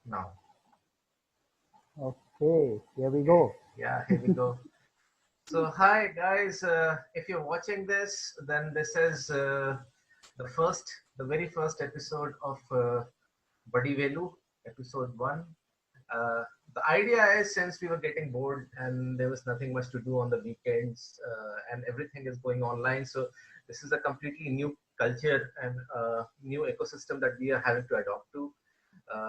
Now. Okay, here we Okay. go. Yeah, here we go. So, hi guys. If you're watching this, then this is the very first episode of Buddyvelu episode 1. Uh, the idea is, since we were getting bored and there was nothing much to do on the weekends, and everything is going online, so this is a completely new culture and new ecosystem that we are having to adopt to.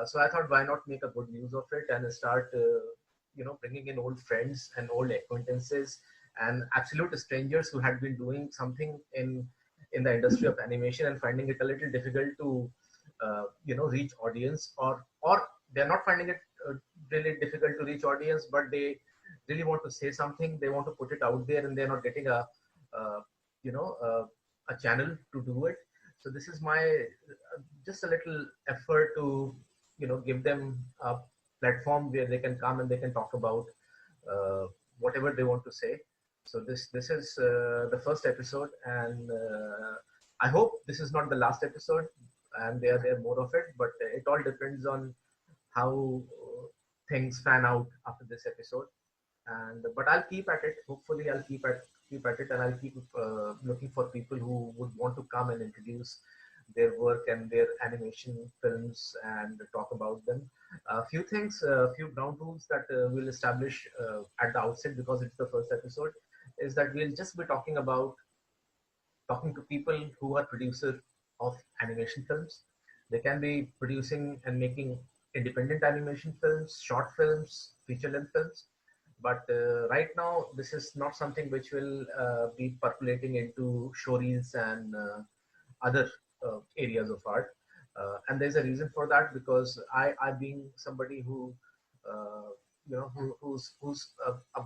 So I thought, why not make a good use of it and start, bringing in old friends and old acquaintances and absolute strangers who had been doing something in the industry of animation and finding it a little difficult to, reach audience, or they're not finding it really difficult to reach audience, but they really want to say something. They want to put it out there, and they're not getting uh, you know, a channel to do it. So this is my just a little effort to give them a platform where they can come and they can talk about uh, whatever they want to say. So this is the first episode, and I hope this is not the last episode, and there more of it. But it all depends on how things fan out after this episode. And but I'll keep at it. Hopefully, I'll keep at it, and I'll keep looking for people who would want to come and introduce their work and their animation films and talk about them. A few things, a few ground rules that we'll establish at the outset, because it's the first episode, is that we'll just be talking to people who are producers of animation films. They can be producing and making independent animation films, short films, feature length films. But right now, this is not something which will be percolating into showreels and other areas of art. And there's a reason for that, because I being somebody who, who's a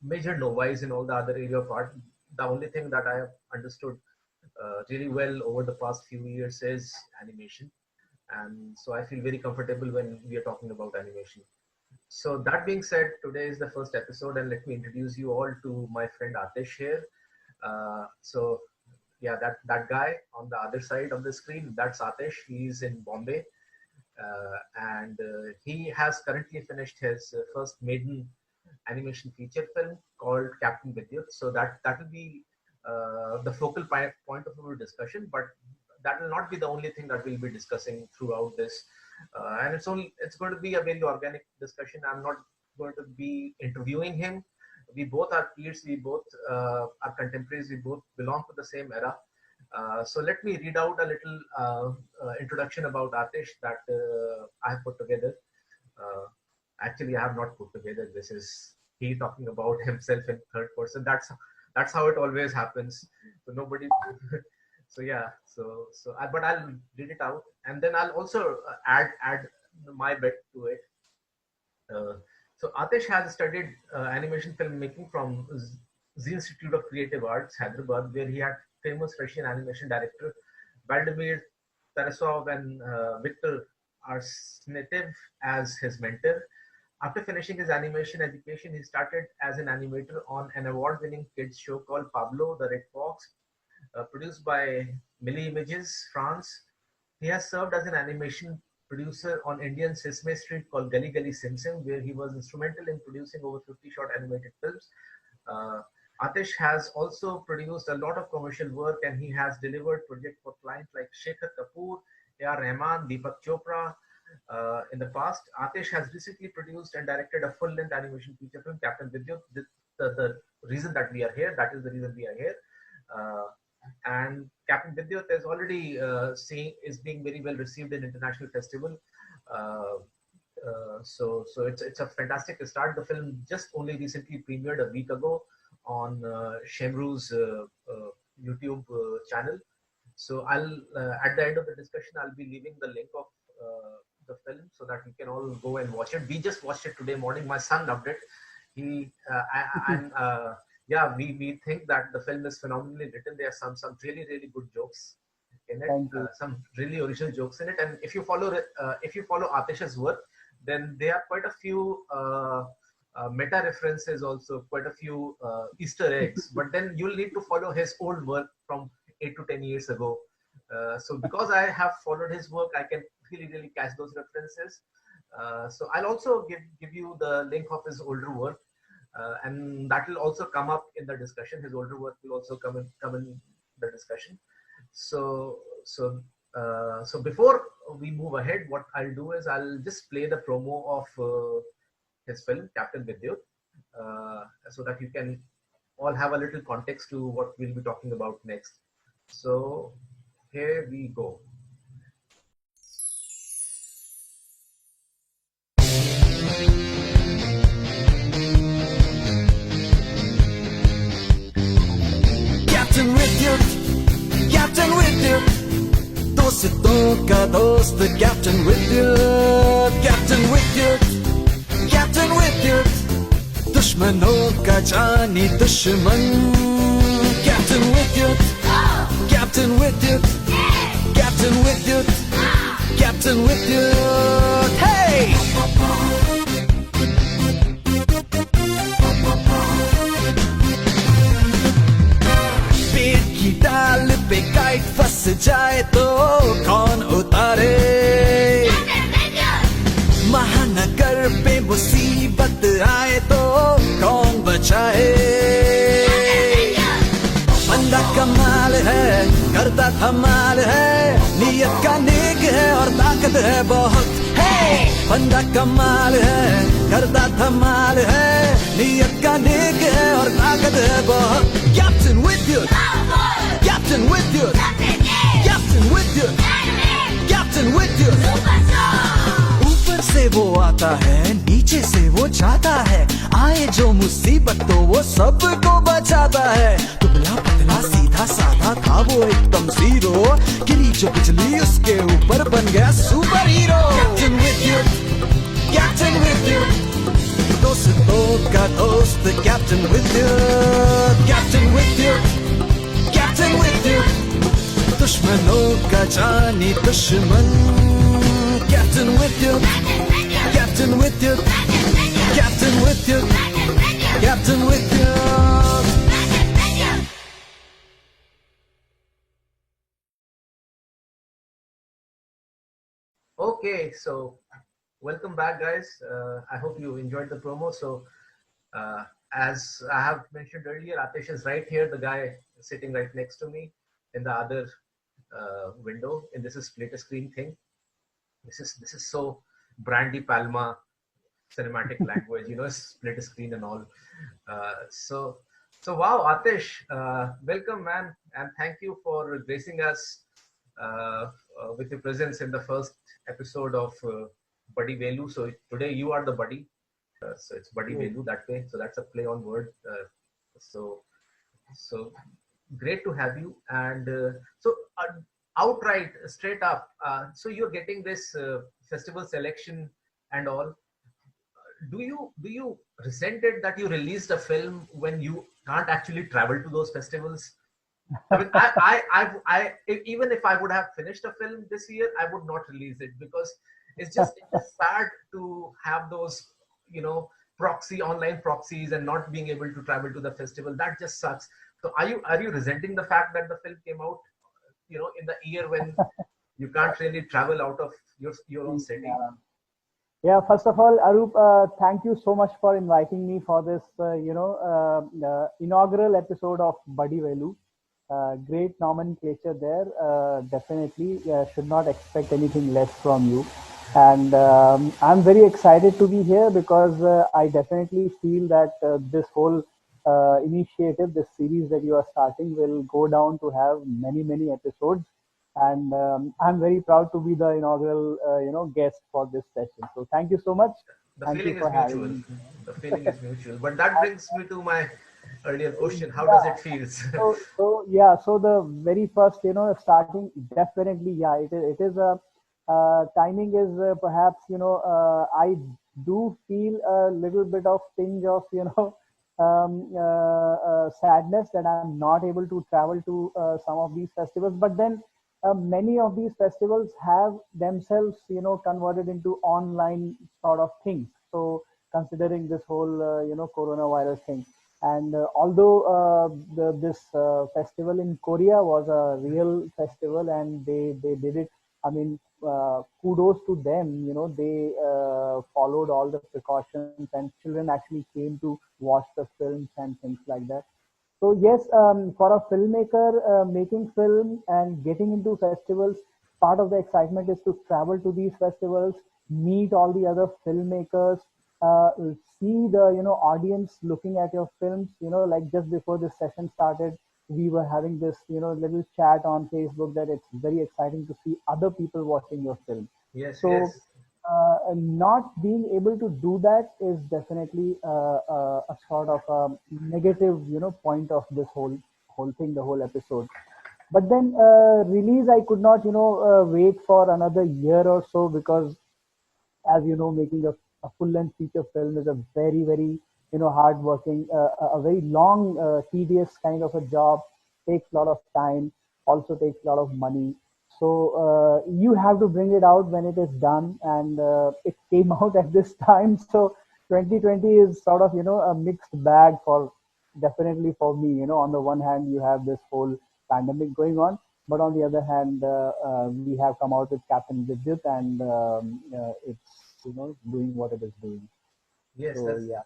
major novice in all the other area of art, the only thing that I have understood really well over the past few years is animation. And so I feel very comfortable when we are talking about animation. So that being said, today is the first episode, and let me introduce you all to my friend Atish here. So yeah, that guy on the other side of the screen, that's Atish. He's in Bombay, and he has currently finished his first maiden animation feature film called Captain Vidyut. So that will be the focal point of our discussion, but that will not be the only thing that we'll be discussing throughout this. And it's going to be a very organic discussion. I'm not going to be interviewing him. We both are peers. We both are contemporaries. We both belong to the same era. So let me read out a little introduction about Atish that I have put together. Uh, Actually, I have not put together. This is he talking about himself in third person. That's how it always happens. So nobody. So yeah. But I'll read it out, and then I'll also add my bit to it. Uh, so Atish has studied animation filmmaking from Z Institute of Creative Arts, Hyderabad, where he had famous Russian animation director Vladimir Tarasov and Viktor Arsnetev as his mentor. After finishing his animation education, he started as an animator on an award-winning kids show called Pablo the Red Fox, produced by Millie Images, France. He has served as an animation producer on Indian Sesame Street called Gully Gully Sim Sim, where he was instrumental in producing over 50 short animated films. Uh, Atish has also produced a lot of commercial work, and he has delivered projects for clients like Shekhar Kapoor, A.R. Rahman, Deepak Chopra. In the past, Atish has recently produced and directed a full-length animation feature film, Captain Vidyut. The reason that we are here, that is the reason we are here. Uh, and Captain Vidyut is already is being very well received in international festival. Uh, so it's a fantastic start. The film just only recently premiered a week ago on Shemru's YouTube channel. So I'll at the end of the discussion I'll be leaving the link of the film so that you can all go and watch it. We just watched it today morning. My son loved it. He and yeah, we think that the film is phenomenally written. There are some really good jokes in it, Thank you. some really original jokes in it. And if you follow Atish's work, then there are quite a few meta references, also quite a few Easter eggs. But then you'll need to follow his old work from 8 to 10 years ago. So because I have followed his work, I can really catch those references. So I'll also give you the link of his older work, and that will also come up in the discussion. His older work will also come in the discussion. So so before we move ahead, what I'll do is I'll just play the promo of his film Captain Vidyut, so that you can all have a little context to what we'll be talking about next. So here we go. Captain Vidyut, Captain Vidyut, दोस्तों का दोस्त Captain Vidyut, Captain Vidyut, Captain Vidyut, दुश्मनों का जानी दुश्मन Captain Vidyut, Captain Vidyut, Captain Vidyut, Captain Vidyut, hey! पेड़ की डाल पे काइट फंस जाए तो कौन उतारे महानगर पे मुसीबत आए तो कौन बचाए बंदा कमाल है करता धमाल है नियत का नेक है और ताकत है बहुत है बंदा कमाल है करता धमाल है नियत का नेक है और ताकत है बहुत Captain Vidyut, Captain Vidyut, Captain Vidyut, Captain Vidyut. ऊपर से वो आता है नीचे से वो जाता है आए जो मुसीबत तो वो सबको बचाता है दुबला पतला सीधा साधा था वो एकदम जीरो गिरी जो बिजली उसके ऊपर बन गया super hero Captain Vidyut, Captain Vidyut, दोस्तों का दोस्त Captain Vidyut, Captain Vidyut, Captain Vidyut, दुश्मनों का जानी दुश्मन Captain Vidyut, Captain Vidyut, Captain Vidyut, Captain Vidyut. Okay, so welcome back, guys. I hope you enjoyed the promo. So, as I have mentioned earlier, Atish is right here, the guy sitting right next to me in the other window. And this is split screen thing. This is so Brandy Palma cinematic language, split screen and all. So wow, Atish, welcome, man, and thank you for gracing us with your presence in the first episode of Buddyvelu. So today you are the buddy. So it's Buddyvelu that way. So that's a play on word. So great to have you. And so outright, straight up. So you're getting this festival selection and all. Do you resent it that you released a film when you can't actually travel to those festivals? I mean, even if I would have finished a film this year, I would not release it because it's sad to have those, online proxies and not being able to travel to the festival. That just sucks. So are you resenting the fact that the film came out, in the year when you can't really travel out of your own city? Yeah, first of all, Arup, thank you so much for inviting me for this, inaugural episode of Buddyvelu. Great nomenclature there. Definitely should not expect anything less from you. And I'm very excited to be here because I definitely feel that this whole initiative, this series that you are starting will go down to have many, many episodes. And I'm very proud to be the inaugural, guest for this session. So thank you so much. The Thank feeling you for is having mutual. me. The feeling is mutual. But that brings me to my earlier question. How does it feel? So the very first, starting definitely, yeah, it is a timing is perhaps, I do feel a little bit of tinge of, sadness that I'm not able to travel to some of these festivals. But then many of these festivals have themselves, converted into online sort of things. So considering this whole, coronavirus thing. And although this festival in Korea was a real festival and they did it, I mean, kudos to them. They followed all the precautions, and children actually came to watch the films and things like that. So yes, for a filmmaker making film and getting into festivals, part of the excitement is to travel to these festivals, meet all the other filmmakers, uh, see the audience looking at your films. Like just before this session started, we were having this little chat on Facebook that it's very exciting to see other people watching your film. Yes, So yes, not being able to do that is definitely a sort of a negative, point of this whole thing, the whole episode. But then release, I could not, wait for another year or so, because as you know, making a full-length feature film is a very, very, hard-working, a very long, tedious kind of a job. Takes a lot of time, also takes a lot of money. So you have to bring it out when it is done, and it came out at this time. So 2020 is sort of, a mixed bag for definitely for me. On the one hand, you have this whole pandemic going on, but on the other hand, we have come out with Captain Vidyut, and it's doing what it is doing. yes. So That's yeah,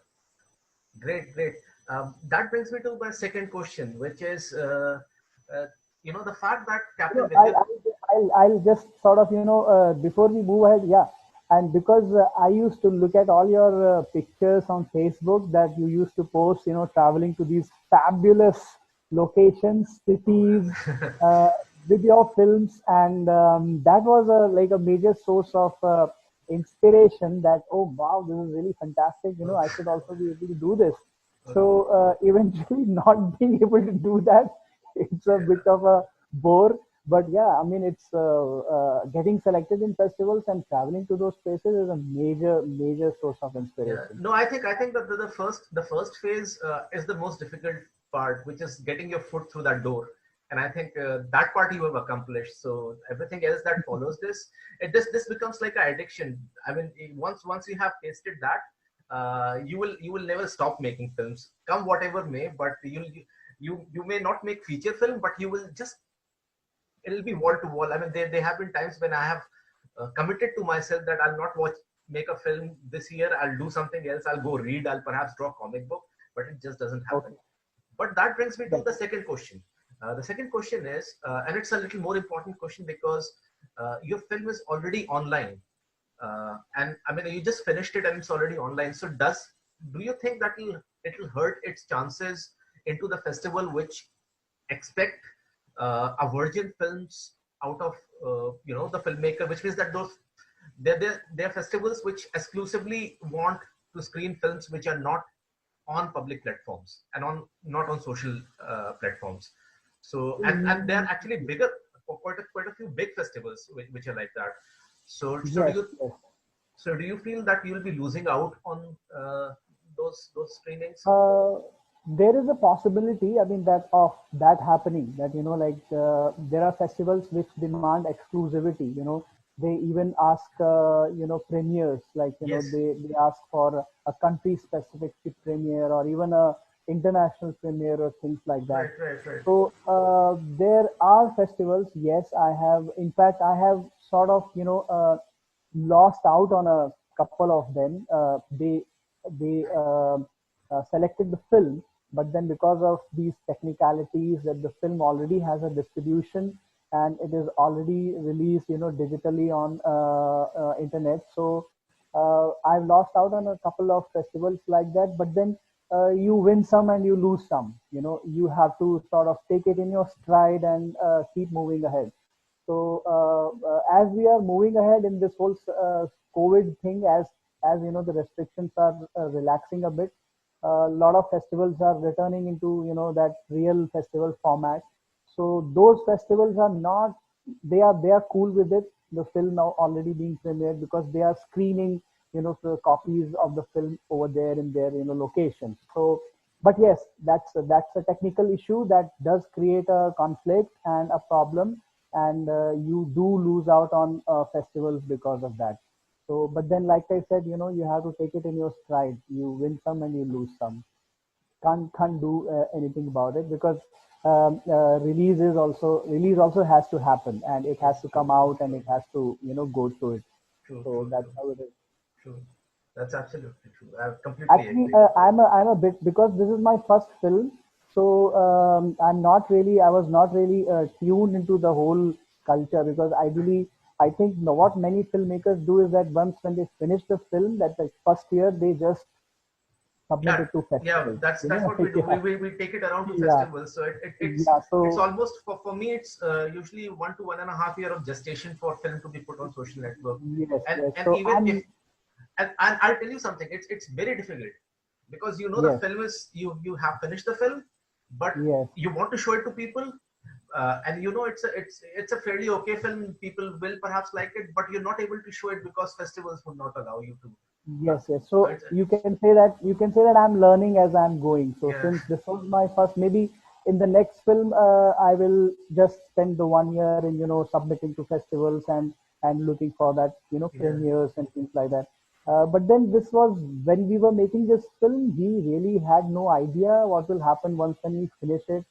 great, great. That brings me to my second question, which is, uh, the fact that Captain Vidyut. I'll just sort of before we move ahead, yeah, and because I used to look at all your pictures on Facebook that you used to post, traveling to these fabulous locations, cities, uh, with your films, and that was like a major source of inspiration. That, oh wow, this is really fantastic. I should also be able to do this. So eventually, not being able to do that, it's a bit of a bore. But yeah, I mean, it's getting selected in festivals and traveling to those places is a major, major source of Yeah, inspiration. no, I think that the first phase is the most difficult part, which is getting your foot through that door. And I think that part you have accomplished. So everything else that follows this, this becomes like an addiction. I mean, once you have tasted that, you will never stop making films, come whatever may. But you may not make feature film, but you will just, it'll be wall to wall. I mean, there have been times when I have committed to myself that I'll not make a film this year. I'll do something else. I'll go read. I'll perhaps draw a comic book, but it just doesn't happen. Okay. But that brings me to Right. the second question. The second question is, and it's a little more important question because your film is already online, and I mean you just finished it and it's already online. So do you think that it'll hurt its chances into the festival, which expect a virgin films out of the filmmaker, which means that they're festivals which exclusively want to screen films which are not on public platforms and not on social platforms. So and they're actually bigger, quite a few big festivals which are like that. So Yes, yes. do you feel that you'll be losing out on those screenings? Uh, there is a possibility, I mean, that of that happening. That like there are festivals which demand exclusivity. They even ask premieres, like Yes, they ask for a country specific premiere, or even a international premiere, or things like that. right, right, right. So there are festivals. Yes, I have. In fact, I have sort of lost out on a couple of them. They selected the film, but then because of these technicalities that the film already has a distribution and it is already released, digitally on internet. So I've lost out on a couple of festivals like that. But then you win some and you lose some. You have to sort of take it in your stride and keep moving ahead. So as we are moving ahead in this whole COVID thing, as the restrictions are relaxing a bit, a lot of festivals are returning into that real festival format. So those festivals are not, they are cool with it. The film now already being premiered, because they are screening the copies of the film over there in their locations. So, but yes, that's a technical issue that does create a conflict and a problem, and you do lose out on festivals because of that. So, but then, like I said, you have to take it in your stride. You win some and you lose some. Can't do anything about it, because release also has to happen, and it has Yes, to true, come out, and true, it has to go through it. true, So true, that's true, how it is. true. That's absolutely true. I completely Actually, agree. I'm a bit, because this is my first film, so I was not really tuned into the whole culture, because ideally, I think what many filmmakers do is that once when they finish the film, that the first year they just submit Yeah, it to yeah. festivals. That's what we do. Yeah, We take it around to yeah, festivals. So yeah. it's So almost for me. It's usually 1 to 1.5 year of gestation for film to be put on social network. yes, yes. And So even if and I'll tell you something. It's very difficult because the yes, film is you have finished the film, but yes. you want to show it to people, and it's a fairly okay film. People will perhaps like it, but you're not able to show it because festivals would not allow you to. Yes, yes. So So you can say that I'm learning as I'm going. So yeah, since this was my first, maybe in the next film, I will just spend the 1 year in submitting to festivals and looking for that yeah, premieres and things like that. But then this was when we were making this film, we really had no idea what will happen once when we finish it.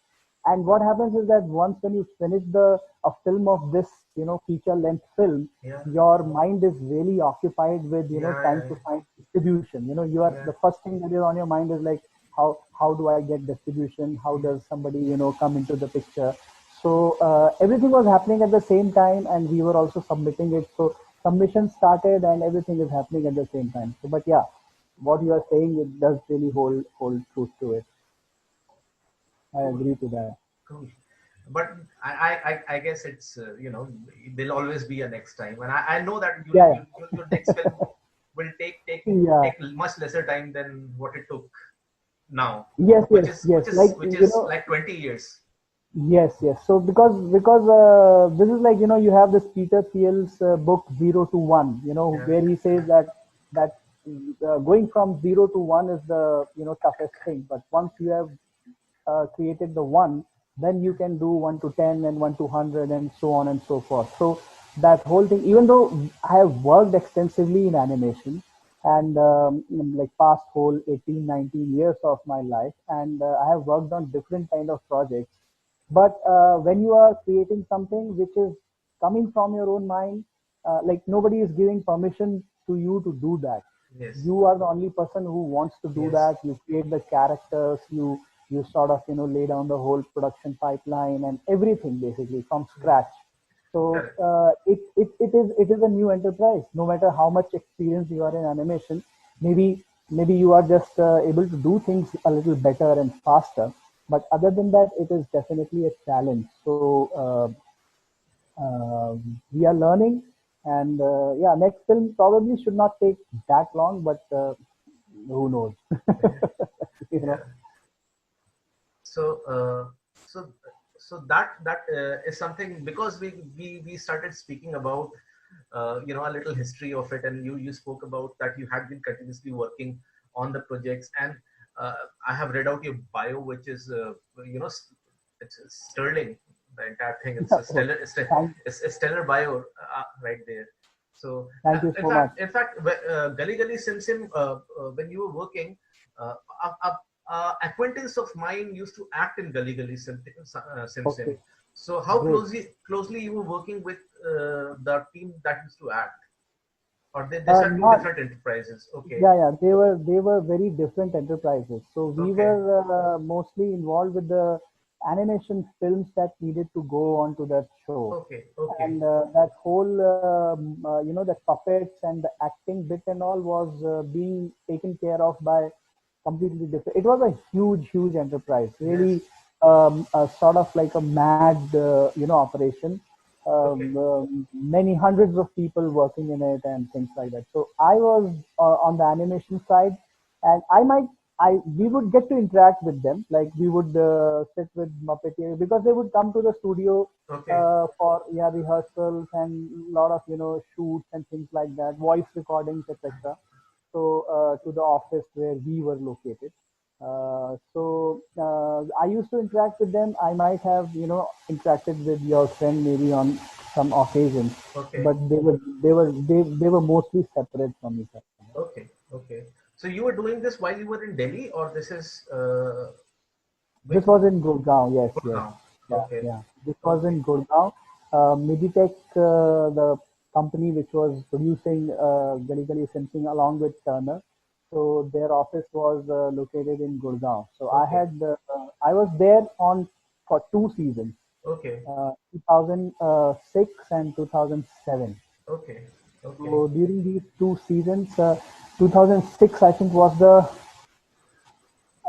And what happens is that once when you finish a film of this, feature length film, yeah, your mind is really occupied with, yeah, trying yeah, to find distribution. You are yeah. the first thing that is on your mind is like, how do I get distribution? How Yeah. does somebody, come into the picture? So everything was happening at the same time, and we were also submitting it. So submission started, and everything is happening at the same time. So, but yeah, what you are saying, it does really hold truth to it. I Cool, agree to that. cool. But I guess it's there'll always be a next time, and I know that Yeah, your next film will yeah. take much lesser time than what it took now, Yes, yes, yes. Like, which is like 20 years. yes, yes. So because this is like, you have this Peter Thiel's book 0 to 1, Yeah, where he says that going from 0 to 1 is the toughest thing. But once you have created the one, then you can do 1 to 10 and 1 to 100 and so on and so forth. So that whole thing, even though I have worked extensively in animation and in like past whole 18, 19 years of my life, and I have worked on different kind of projects. But when you are creating something which is coming from your own mind, like nobody is giving permission to you to do that. yes, You are the only person who wants to do yes, that. You create the characters, you sort of lay down the whole production pipeline and everything basically from scratch. So correct. it is a new enterprise. No matter how much experience you are in animation, maybe you are just able to do things a little better and faster. But other than that, it is definitely a challenge. So we are learning, and yeah, next film probably should not take that long, but who knows? you know. Yeah. So, so, so that is something because we started speaking about a little history of it, and you spoke about that you had been continuously working on the projects, and uh, I have read out your bio, which is it's sterling. The entire thing, it's a Oh, stellar, thank, it's a stellar bio right there. So, thank you in so much. fact, Gully Gully Sim Sim, when you were working, uh, a, acquaintance of mine used to act in Gully Gully Sim Sim. Okay, So how great. closely you were working with the team that used to act, or these are two Not different enterprises? Okay, Yeah, yeah, they were very different enterprises. So we okay, were mostly involved with the animation films that needed to go onto that show, okay, okay, and that whole the puppets and the acting bit and all was being taken care of by completely different. It was a huge enterprise, really, yes, sort of like a mad operation, okay, many hundreds of people working in it and things like that. So I was on the animation side, and we would get to interact with them. Like we would sit with Muppeteer because they would come to the studio okay, for rehearsals and a lot of shoots and things like that, voice recordings, etc. So to the office where we were located. So I used to interact with them. I might have interacted with your friend maybe on some occasions, okay, but they were mostly separate from each other. okay, okay. So you were doing this while you were in Delhi, or this is This was in Gurgaon. Yes, yes. Gurgaon. Yeah, Okay. yeah. This was Okay. in Gurgaon. Meditech, the company which was producing Gali Gali Sim Sing along with Turner. So their office was located in Gurgaon. So Okay. I was there on for 2 seasons, Okay. 2006 and 2007. Okay. Okay. So during these 2 seasons, 2006 I think was the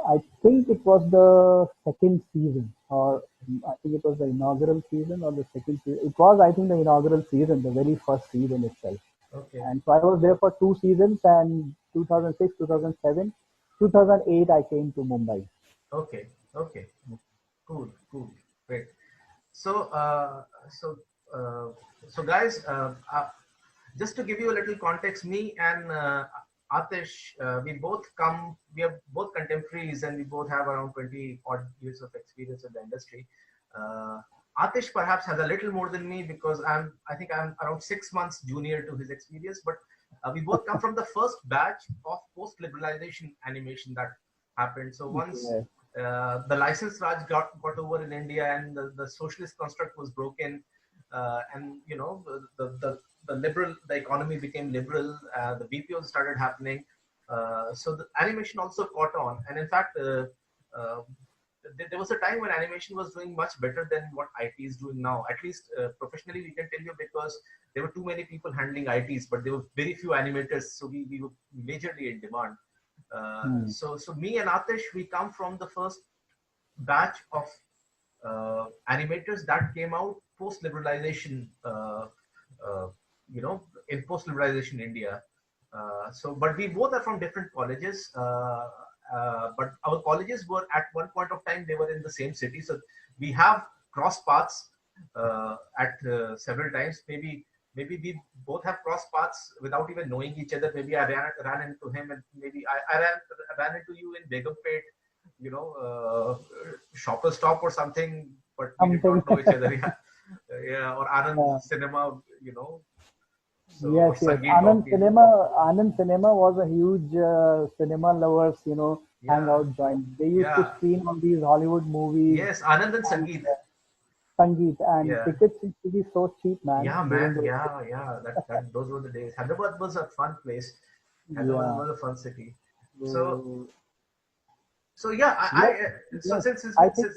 I think it was the second season, or I think it was the inaugural season or the second season. It was, I think, the inaugural season, the very first season itself. Okay. And so I was there for 2 seasons, and 2006, 2007, 2008, I came to Mumbai. Okay. Okay. Cool. Cool. Great. So, so, uh, so guys, just to give you a little context, me and Atish, we are both contemporaries and we both have around 20 odd years of experience in the industry. Uh, Atish perhaps has a little more than me because I think I'm around 6 months junior to his experience, but we both come from the first batch of post-liberalization animation that happened. So once Yes. the license Raj got over in India and the socialist construct was broken, and the economy became liberal, the BPOs started happening, so the animation also caught on, and in fact, uh, there was a time when animation was doing much better than what IT is doing now. At least professionally, we can tell you because there were too many people handling ITs, but there were very few animators, so we were majorly in demand. Hmm. So me and Atish, we come from the first batch of animators that came out post liberalization, uh, in post liberalization India. But we both are from different colleges. But our colleges were at one point of time they were in the same city, so we have cross paths at several times. Maybe we both have cross paths without even knowing each other. Maybe I ran into him, and maybe I ran into you in Begumpet, shopper stop or something, but we did Something. not know each other. Yeah, yeah, or Anand Yeah. Cinema, so Yes, or yes. Sangeet Talkies. Anand Cinema was a huge cinema lovers, Yeah, hangout joint. They used to yeah, screen all these Hollywood movies yes, Anand and and Sangeet. Sangeet, and Yeah, tickets used to be so cheap, man, yeah, during man, those days. yeah, yeah. That those were the days. Hyderabad was a fun place. Hyderabad Yeah. was a fun city. So So, so yeah, yes, so yes. I think,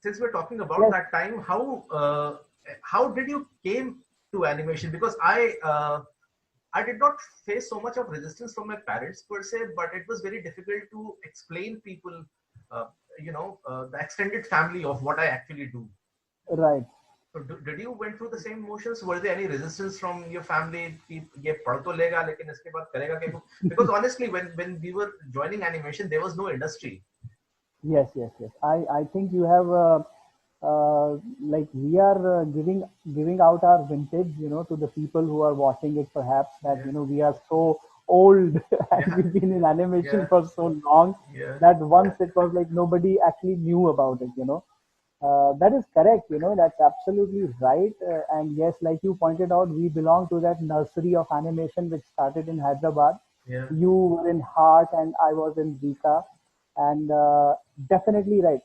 since we're talking about yes, that time, how did you came to animation? Because I did not face so much of resistance from my parents per se, but it was very difficult to explain people, uh, the extended family of what I actually do. right. So did you went through the same motions? Were there any resistance from your family? कि ये पढ़ तो लेगा लेकिन इसके बाद करेगा क्या? Because honestly, when we were joining animation, there was no industry. Yes, yes, yes. I think you have like we are giving out our vintage, to the people who are watching it, perhaps that Yeah, we are so old and yeah, we've been in animation yeah, for so long yeah, that once it was like nobody actually knew about it. That is correct, that's absolutely right. And yes, like you pointed out, we belong to that nursery of animation which started in Hyderabad. yeah. You were in Heart and I was in Zika. And definitely right.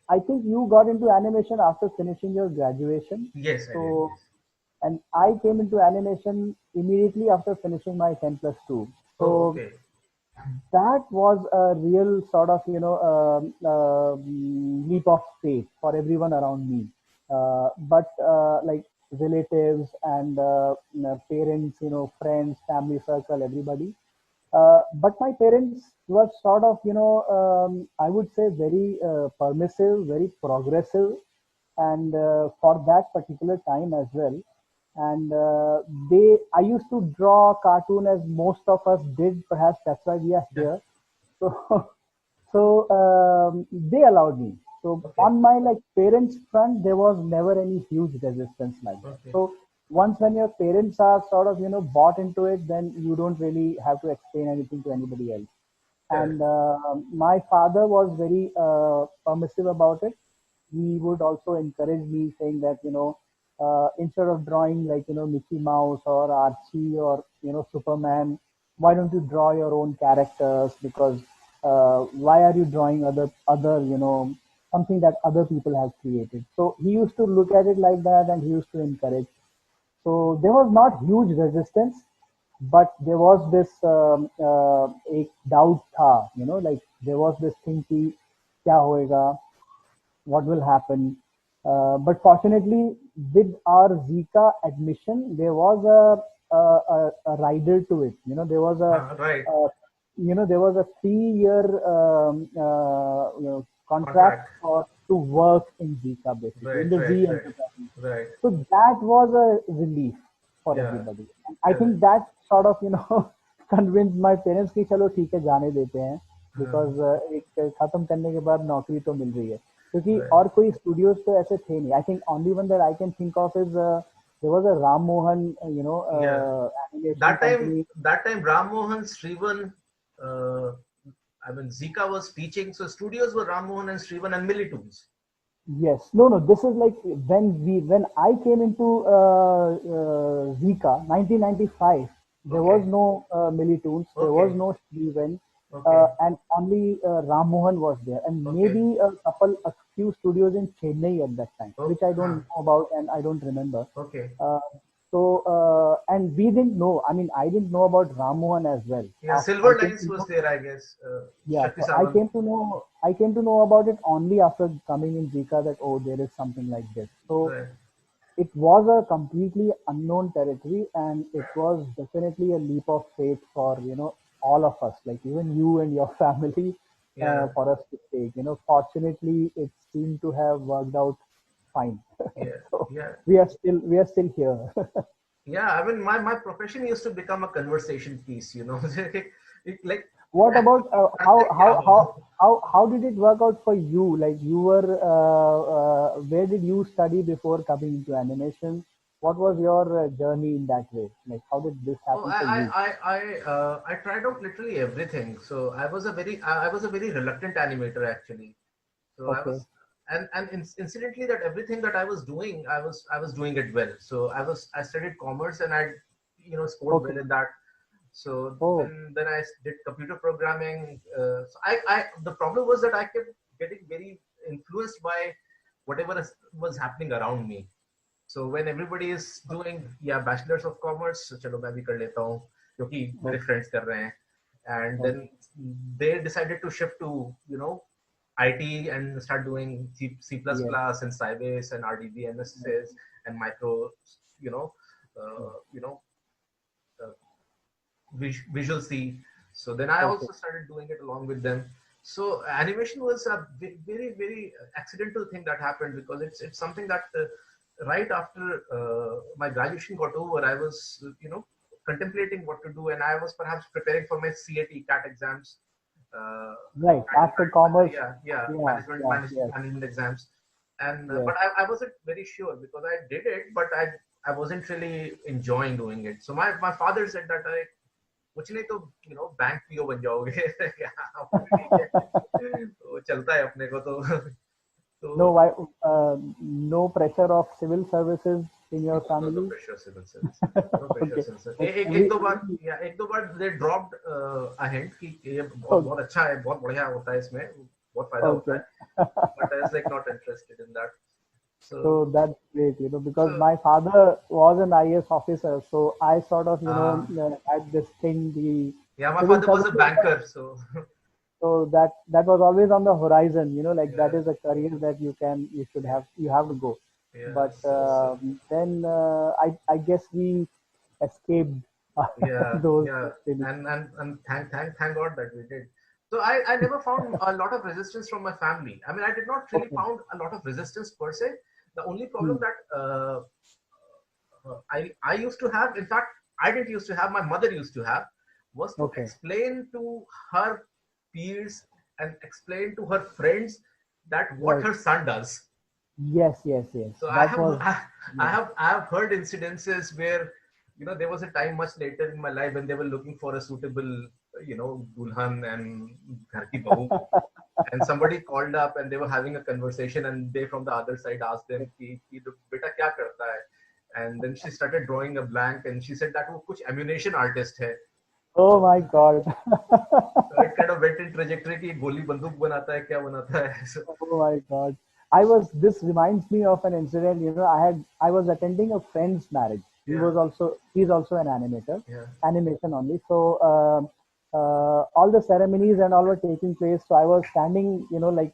I think you got into animation after finishing your graduation. Yes, I did. So, Yes. and I came into animation immediately after finishing my 10 plus 2. Oh, So okay. that was a real sort of leap of faith for everyone around me, but like relatives and parents, friends, family circle, everybody, but my parents were sort of I would say very permissive, very progressive, and for that particular time as well. And I used to draw cartoon as most of us did, perhaps that's why we are Yeah. here. So so they allowed me. So Okay. on my like parents front, there was never any huge resistance like that. Okay. So once when your parents are sort of bought into it, then you don't really have to explain anything to anybody else. Correct. And my father was very permissive about it. He would also encourage me, saying that instead of drawing like Mickey Mouse or Archie or Superman, why don't you draw your own characters? Because why are you drawing other something that other people have created. So he used to look at it like that, and he used to encourage. So there was not huge resistance, but there was this एक doubt था, like there was this thing कि क्या होएगा, what will happen. But fortunately, with our Zika admission, there was a rider to it. There was Right. there was a 3-year contract Contract. for to work in Zika, basically in Right. the Right. Z Right. enterprise. Right. So that was a relief for Yeah. everybody. And I Correct. think that sort of convinced my parents कि चलो ठीक है जाने देते हैं, because एक खत्म करने के बाद नौकरी तो मिल रही है, क्योंकि Right. और कोई स्टूडियोज तो ऐसे थे नहीं. I think only one that I can think of is there was a Ram Mohan Yeah. animation That company. time, Ram Mohan, Srivan, I mean, Zika was teaching, so studios were Ram Mohan and Srivan and Millitoons. Yes, no, this is like when I came into Zika 1995. There was Okay. no Millitoons, there was Okay. no Steven, Okay. and only Ram Mohan was there, and Okay. maybe a few studios in Chennai at that time, Oh, which I don't know about and I don't remember. okay. And we didn't know. I mean, I didn't know about Ram Mohan as well. Yeah, I Silver came Lines to was know, there, I guess. yeah, Shakti so Sawant. I came to know about it only after coming in Zika, that there is something like this. So Right. it was a completely unknown territory, and it was definitely a leap of faith for all of us, like even you and your family, Yeah. for us to take. Fortunately, it seemed to have worked out fine. Yeah. So Yeah. we are still here. Yeah. I mean, my profession used to become a conversation piece, like, What about करते क्या हो? how did it work out for you? Like you were where did you study before coming into animation? What was your journey in that way? Like how did this Oh, happen for you? I tried out literally everything. So I was a very reluctant animator actually. So I Okay. was, and incidentally, that everything that I was doing, I was doing it well. So I studied commerce, and I scored Okay. well in that. So Oh, then I did computer programming. So I the problem was that I kept getting very influenced by whatever was happening around me. So when everybody is doing, yeah, bachelors of commerce, so चलो मैं भी कर लेता हूँ क्योंकि मेरे okay. friends कर रहे हैं. And then Okay. they decided to shift to IT and start doing C++ Yes. and Sybase and RDB, MSS and micro, you know, uh, you know, uh, Visual C. So then I Okay. also started doing it along with them. So animation was a very very accidental thing that happened, because it's something that right after my graduation got over, I was contemplating what to do, and I was perhaps preparing for my CAT exams. Uh, Right. After commerce. yeah, Yeah. Yeah. Yes. management exams, and Yes. but I wasn't very sure because I did it, but I wasn't really enjoying doing it. So my father said that कुछ नहीं तो bank PO बन जाओगे. ठीक है, तो चलता है अपने को तो No, no pressure of civil services in your no family. pressure civil service, no pressure Okay. civil service. Like एक दो बार, या एक दो बार they dropped a hint कि ये बहुत okay. बहुत अच्छा है, बहुत बढ़िया होता है, इसमें बहुत फायदा होता Okay. है, but I was like not interested in that. So So that's great, because so my father was an IAS officer, so I sort of, uh, had this thing, the yeah, my civil father was a services. banker, so So that was always on the horizon, like that yeah, is a career that you have to go. yeah, But so then I guess we escaped yeah, those yeah, things. and thank God that we did. So I never found a lot of resistance from my family. I mean, I did not really Okay. found a lot of resistance per se. The only Hmm. problem that I used to have, in fact, I didn't used to have, my mother used to have, was to Okay. explain to her peers and explain to her friends that what Right. her son does. Yes, yes, yes. So That was yes. I have heard incidences where there was a time much later in my life when they were looking for a suitable dulhan and ghar ki bahu, and somebody called up and they were having a conversation, and they from the other side asked them ki beta kya karta hai, and then she started drawing a blank and she said that wo kuch ammunition artist hai. Oh my God. So it kind of went in trajectory कि गोली बंदूक बनाता है क्या बनाता है. So, Oh my God. This reminds me of an incident, I was attending a friend's marriage. yeah, He's also an animator, yeah, animation only. So, all the ceremonies and all were taking place. So I was standing, like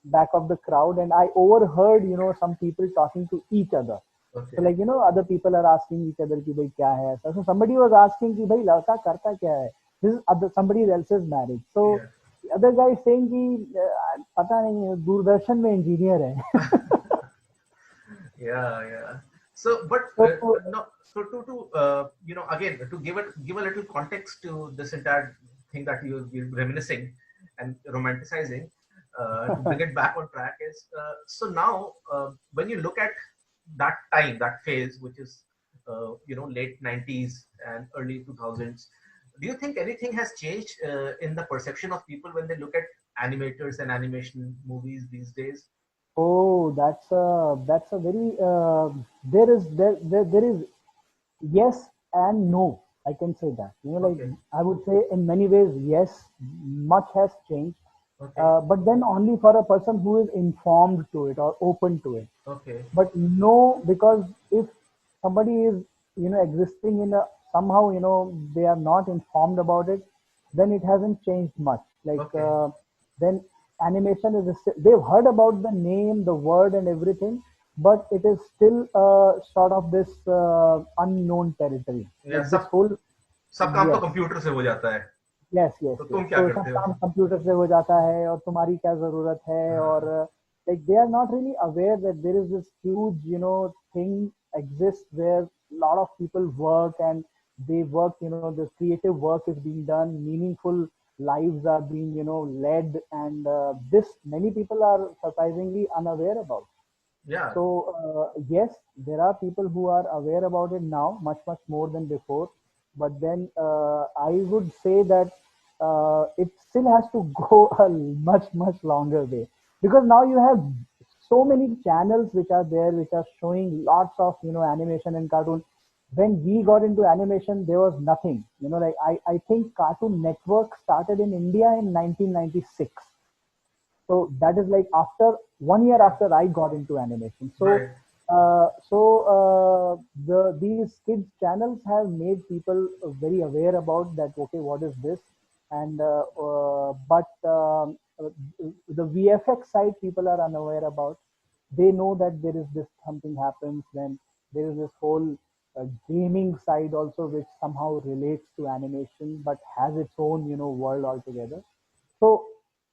back of the crowd, and I overheard, some people talking to each other. So okay, like, other people are asking each other कि भाई क्या है ऐसा. So somebody was asking कि भाई लड़का करता क्या है. This is somebody else's marriage. So yeah. the other guy is saying कि पता नहीं दूरदर्शन में इंजीनियर है. Yeah, yeah. So, but So no. So again to give a little context to this entire thing that you're reminiscing and romanticizing, to bring it back on track is so now when you look at that time, that phase, which is late 90s and early 2000s, do you think anything has changed in the perception of people when they look at animators and animation movies these days? oh, that's a very there is yes and no. I can say that. Like Okay, I would say in many ways, yes, much has changed. okay, But then only for a person who is informed to it or open to it. okay. But no, because if somebody is existing in a somehow they are not informed about it, then it hasn't changed much. Like Okay. then animation is they've heard about the name, the word, and everything, but it is still sort of this unknown territory. या Like this सब whole सब काम तो yes. Computer से हो जाता है. Yes yes तो यस तुम क्या तो सब करते हो? काम कंप्यूटर से हो जाता है और तुम्हारी क्या जरूरत है और हाँ. like they are not really aware that there is this huge thing exists where a lot of people work and they work, the creative work is being done, meaningful lives are being led, and this many people are surprisingly unaware about. Yeah. So yes, there are people who are aware about it now, much much more than before. But then I would say that it still has to go a much much longer way, because now you have so many channels which are there, which are showing lots of animation and cartoon. When we got into animation, there was nothing. Like I think Cartoon Network started in India in 1996. So that is like after 1 year Yeah. after I got into animation. So Right. these kids channels have made people very aware about that. Okay, what is this? And but the VFX side people are unaware about. They know that there is this something happens, then there is this whole gaming side also, which somehow relates to animation but has its own world altogether. So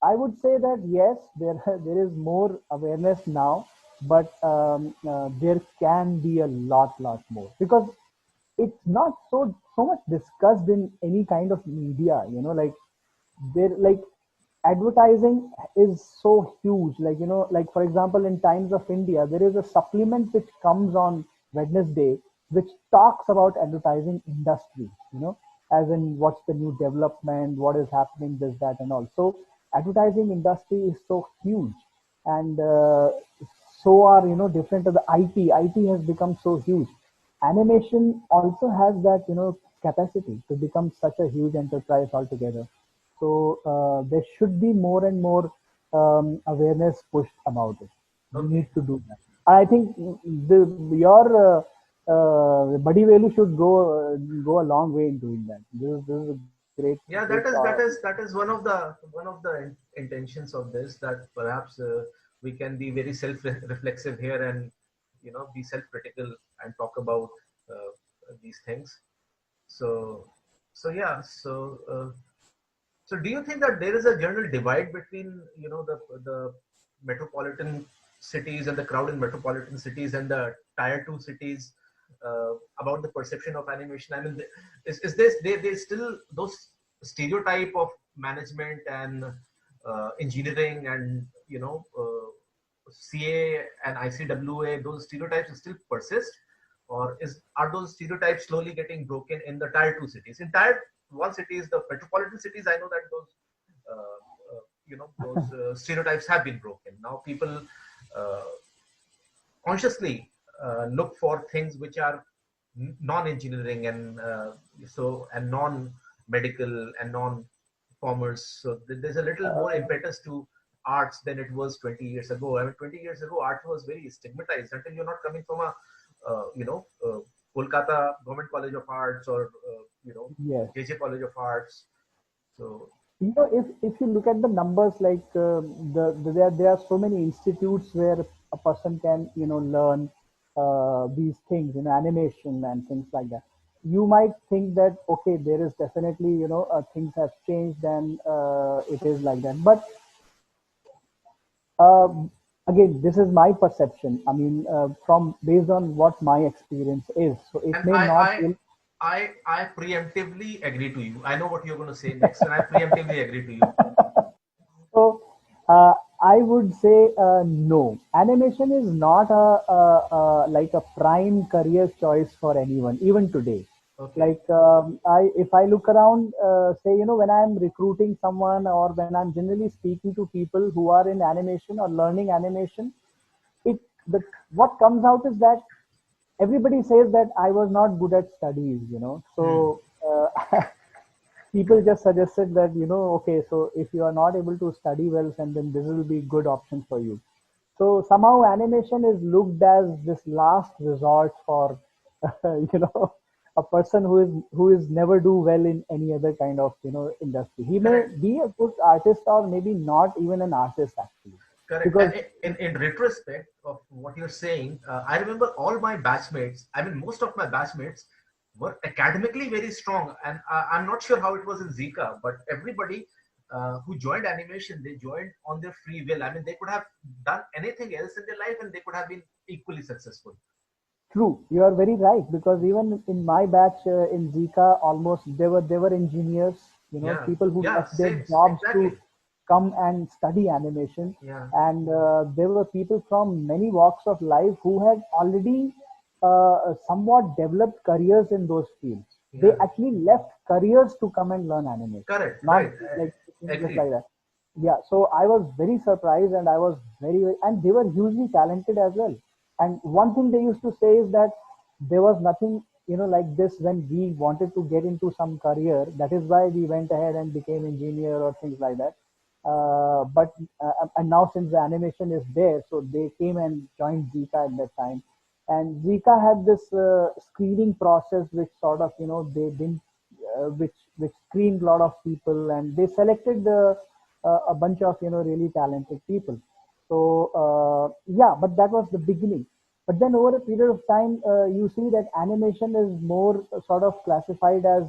I would say that yes, there is more awareness now, but there can be a lot more, because it's not so much discussed in any kind of media. Like there like advertising is so huge. Like like for example, in Times of India, there is a supplement which comes on Wednesday, which talks about advertising industry. As in what's the new development, what is happening, this, that, and all. So advertising industry is so huge, and so are different of the IT has become so huge. Animation also has that capacity to become such a huge enterprise altogether. So there should be more and more awareness pushed about it. We need Okay. to do that. I think your Buddyvelu should go a long way in doing that. This is a Yeah, great. that is one of the intentions of this, that perhaps we can be very self-reflexive here and be self-critical and talk about these things. So yeah. So do you think that there is a general divide between the metropolitan cities and the crowd in metropolitan cities and the tier two cities about the perception of animation? I mean, is this they still those stereotype of management and engineering and CA and ICWA, those stereotypes still persist, or are those stereotypes slowly getting broken in the tier two cities? In tier one cities, the metropolitan cities, I know that those stereotypes have been broken. Now people uh, consciously look for things which are non-engineering and and non medical and non-commerce. So there's a little more impetus to arts than it was 20 years ago. I mean, 20 years ago, art was very stigmatized until you're not coming from a, Kolkata Government College of Arts or, Yes. JJ College of Arts. So, If you look at the numbers, like there are so many institutes where a person can learn these things, animation and things like that. You might think that okay, there is definitely things have changed and it is like that, but um, again, this is my perception. I mean, from based on what my experience is, so it and may not. I preemptively agree to you. I know what you're going to say next, and I preemptively agree to you. So I would say no. Animation is not like a prime career choice for anyone, even today. Okay. Like if I look around, say when I'm recruiting someone or when I'm generally speaking to people who are in animation or learning animation, it the what comes out is that everybody says that I was not good at studies. Hmm. So people just suggested that okay, so if you are not able to study well, then this will be good option for you. So somehow animation is looked as this last resort for you know a person who is never do well in any other kind of industry. He may Correct. be a good artist or maybe not even an artist actually, Correct. because And in retrospect of what you're saying, I remember all my batchmates. I mean, most of my batchmates were academically very strong, and I'm not sure how it was in Zika, but everybody who joined animation, they joined on their free will. I mean, they could have done anything else in their life, and they could have been equally successful. true, you are very right, because even in my batch in Zika, almost they were engineers, Yeah. people who Yeah. left their Same. jobs to Exactly. come and study animation, Yeah. and there were people from many walks of life who had already somewhat developed careers in those fields. They Yeah. actually left careers to come and learn animation, Correct. not Right. like just Agreed. like that. Yeah, so I was very surprised, and I was and they were hugely talented as well. And one thing they used to say is that there was nothing like this when we wanted to get into some career. That is why we went ahead and became engineer or things like that. But and now since the animation is there, so they came and joined Zika at that time. And Zika had this screening process, which sort of they didn't, which screened a lot of people, and they selected a bunch of really talented people. So yeah, but that was the beginning. But then over a period of time, you see that animation is more sort of classified as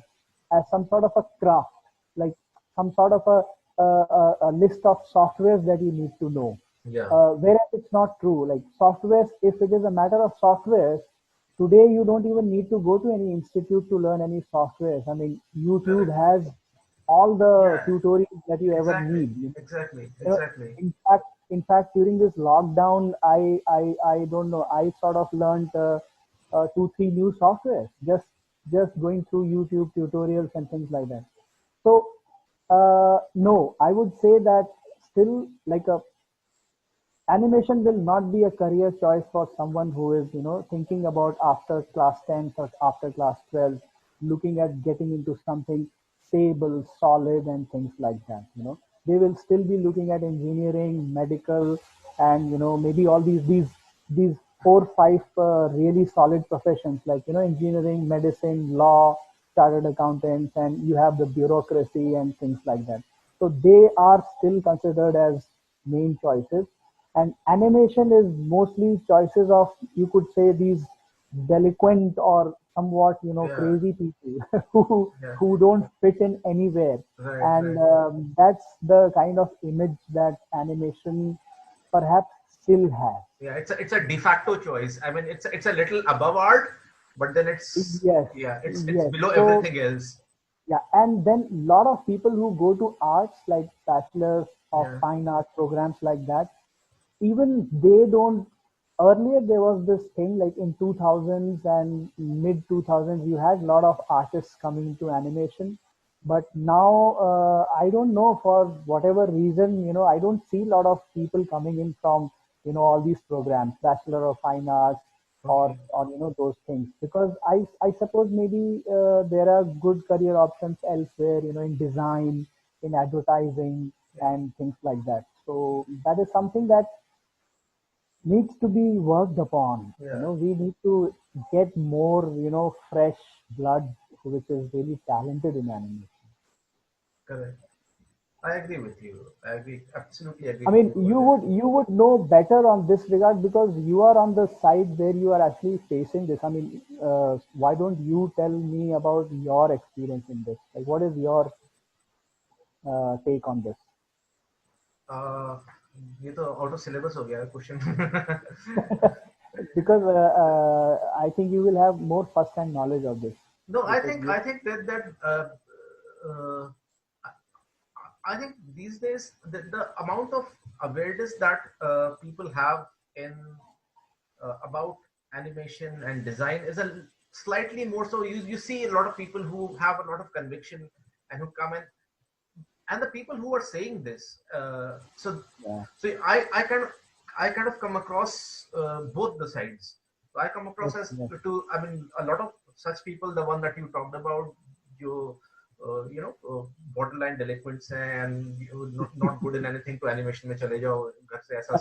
some sort of a craft, like some sort of a list of softwares that you need to know. Yeah. Whereas it's not true. Like softwares, if it is a matter of softwares, today you don't even need to go to any institute to learn any softwares. I mean, YouTube Correct. has all the Yeah. tutorials that you ever Exactly. need. Exactly. You know, Exactly. in fact, during this lockdown, I don't know. I sort of learned two, three new softwares just going through YouTube tutorials and things like that. So no, I would say that still like a animation will not be a career choice for someone who is thinking about after class 10th or after class 12 looking at getting into something stable, solid, and things like that. They will still be looking at engineering, medical, and maybe all these 4 5 really solid professions, like engineering, medicine, law, chartered accountants, and you have the bureaucracy and things like that. So they are still considered as main choices, and animation is mostly choices of, you could say, these delinquent or somewhat Yeah. crazy people who Yeah. who don't fit in anywhere. Right. And Right. that's the kind of image that animation perhaps still has. Yeah. It's a de facto choice. I mean, it's a little above art, but then it's, Yes, yeah, it's yes. below So everything else. yeah, and then a lot of people who go to arts, like bachelors of Yeah. fine art programs like that, even they don't. Earlier there was this thing, like in 2000s and mid 2000s, you had a lot of artists coming into animation, but now I don't know, for whatever reason, I don't see a lot of people coming in from all these programs, bachelor of fine arts, Okay. on those things, because I suppose maybe there are good career options elsewhere, in design, in advertising, Yeah. and things like that. So that is something that needs to be worked upon. Yeah. We need to get more, fresh blood, which is really talented in animation. Correct. I agree with you. I agree. Absolutely agree I with mean, you over there. you would know better on this regard because you are on the side where you are actually facing this. I mean, why don't you tell me about your experience in this? Like, what is your take on this? Uh, ये तो out of syllabus हो गया question. Because I think you will have more first-hand knowledge of this No, because I think that uh, I think these days the amount of awareness that people have in about animation and design is a slightly more so. You see a lot of people who have a lot of conviction and who come in, and the people who are saying this. yeah, I kind of come across both the sides. So I come across yes, as yes, to I mean a lot of such people, the one that you talked about, you borderline delinquents हैं and not good in anything to animation में चले जाओ घर से ऐसा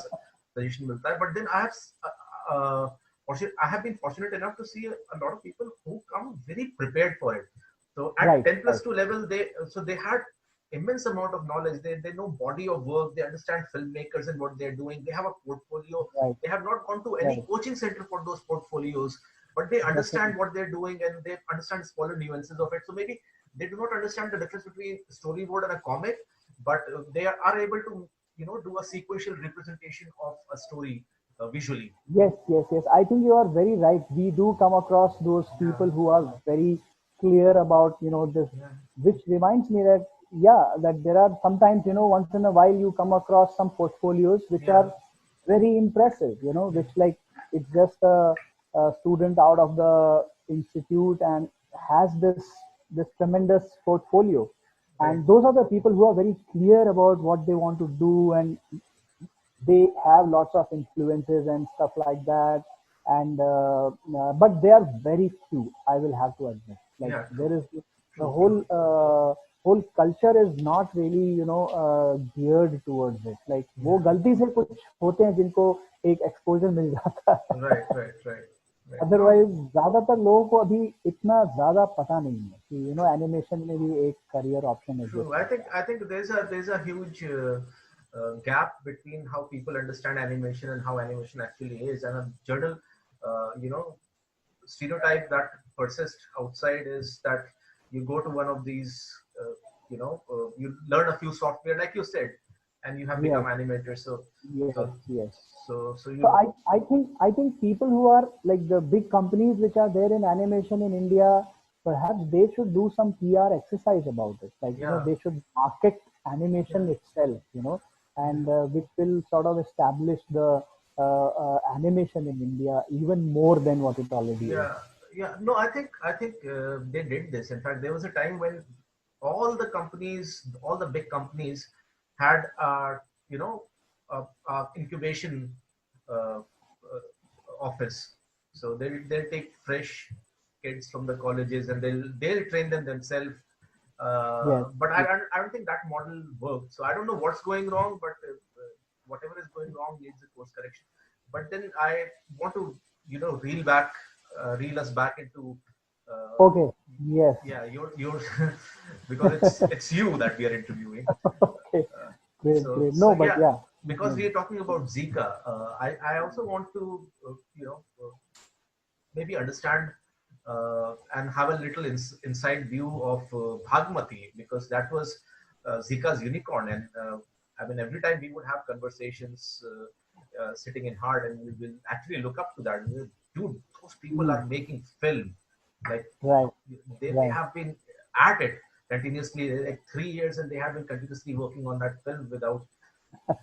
suggestion मिलता है. But then I have been fortunate enough to see a lot of people who come very prepared for it. So at right, 10 right, plus 2 level, they had immense amount of knowledge. They know body of work. They understand filmmakers and what they're doing. They have a portfolio. right, They have not gone to any right. coaching center for those portfolios, but they Definitely. understand what they're doing and they understand smaller nuances of it. So maybe they do not understand the difference between storyboard and a comic, but they are able to do a sequential representation of a story visually. Yes, yes, yes. I think you are very right. We do come across those Yeah, people who are very clear about, this, yeah, which reminds me that, yeah, that there are sometimes, once in a while you come across some portfolios which yeah, are very impressive, yeah, which like it's just a student out of the institute and has this tremendous portfolio. right, And those are the people who are very clear about what they want to do, and they have lots of influences and stuff like that, and but they are very few, I will have to admit. Like, yeah. there True, is the true, whole true. whole culture is not really geared towards it. Like, वो Yeah, गलती से कुछ होते हैं जिनको एक exposure मिल जाता है. right, right, right, right. No, otherwise ज्यादातर लोगों को अभी इतना ज्यादा पता नहीं है कि एनिमेशन में भी एक करियर ऑप्शन true. एग्जिस्ट करता है. I think there's a huge gap between how people understand animation and how animation actually is. And a general, you know, stereotype that persists outside is that you go to one of these, you learn a few software, like you said, and you have become Yes, animator. yes, So, yes. so So you, I think people who are like the big companies which are there in animation in India, perhaps they should do some PR exercise about it. Like, yeah, they should market yeah, animation itself, yeah. and which will sort of establish the animation in India even more than what it already is. Yeah, yeah. No, I think they did this. In fact, there was a time when all the big companies, had you know, incubation office. So they'll take fresh kids from the colleges and they'll train them themselves. Yes, But yes. I don't think that model worked. So I don't know what's going wrong, but whatever is going wrong needs a course correction. But then I want to reel us back into uh, Okay. Yes. yeah, your because it's you that we are interviewing. Okay. Great, So great. so No, but yeah, yeah, because we definitely. are talking about Zika, I also want to maybe understand and have a little inside view of Bhagmati, because that was Zika's unicorn. And I mean, every time we would have conversations sitting in heart, and we will actually look up to that. Dude, those people Mm, are making film. Like, right, they right. have been at it continuously, like 3 years, and they have been continuously working on that film without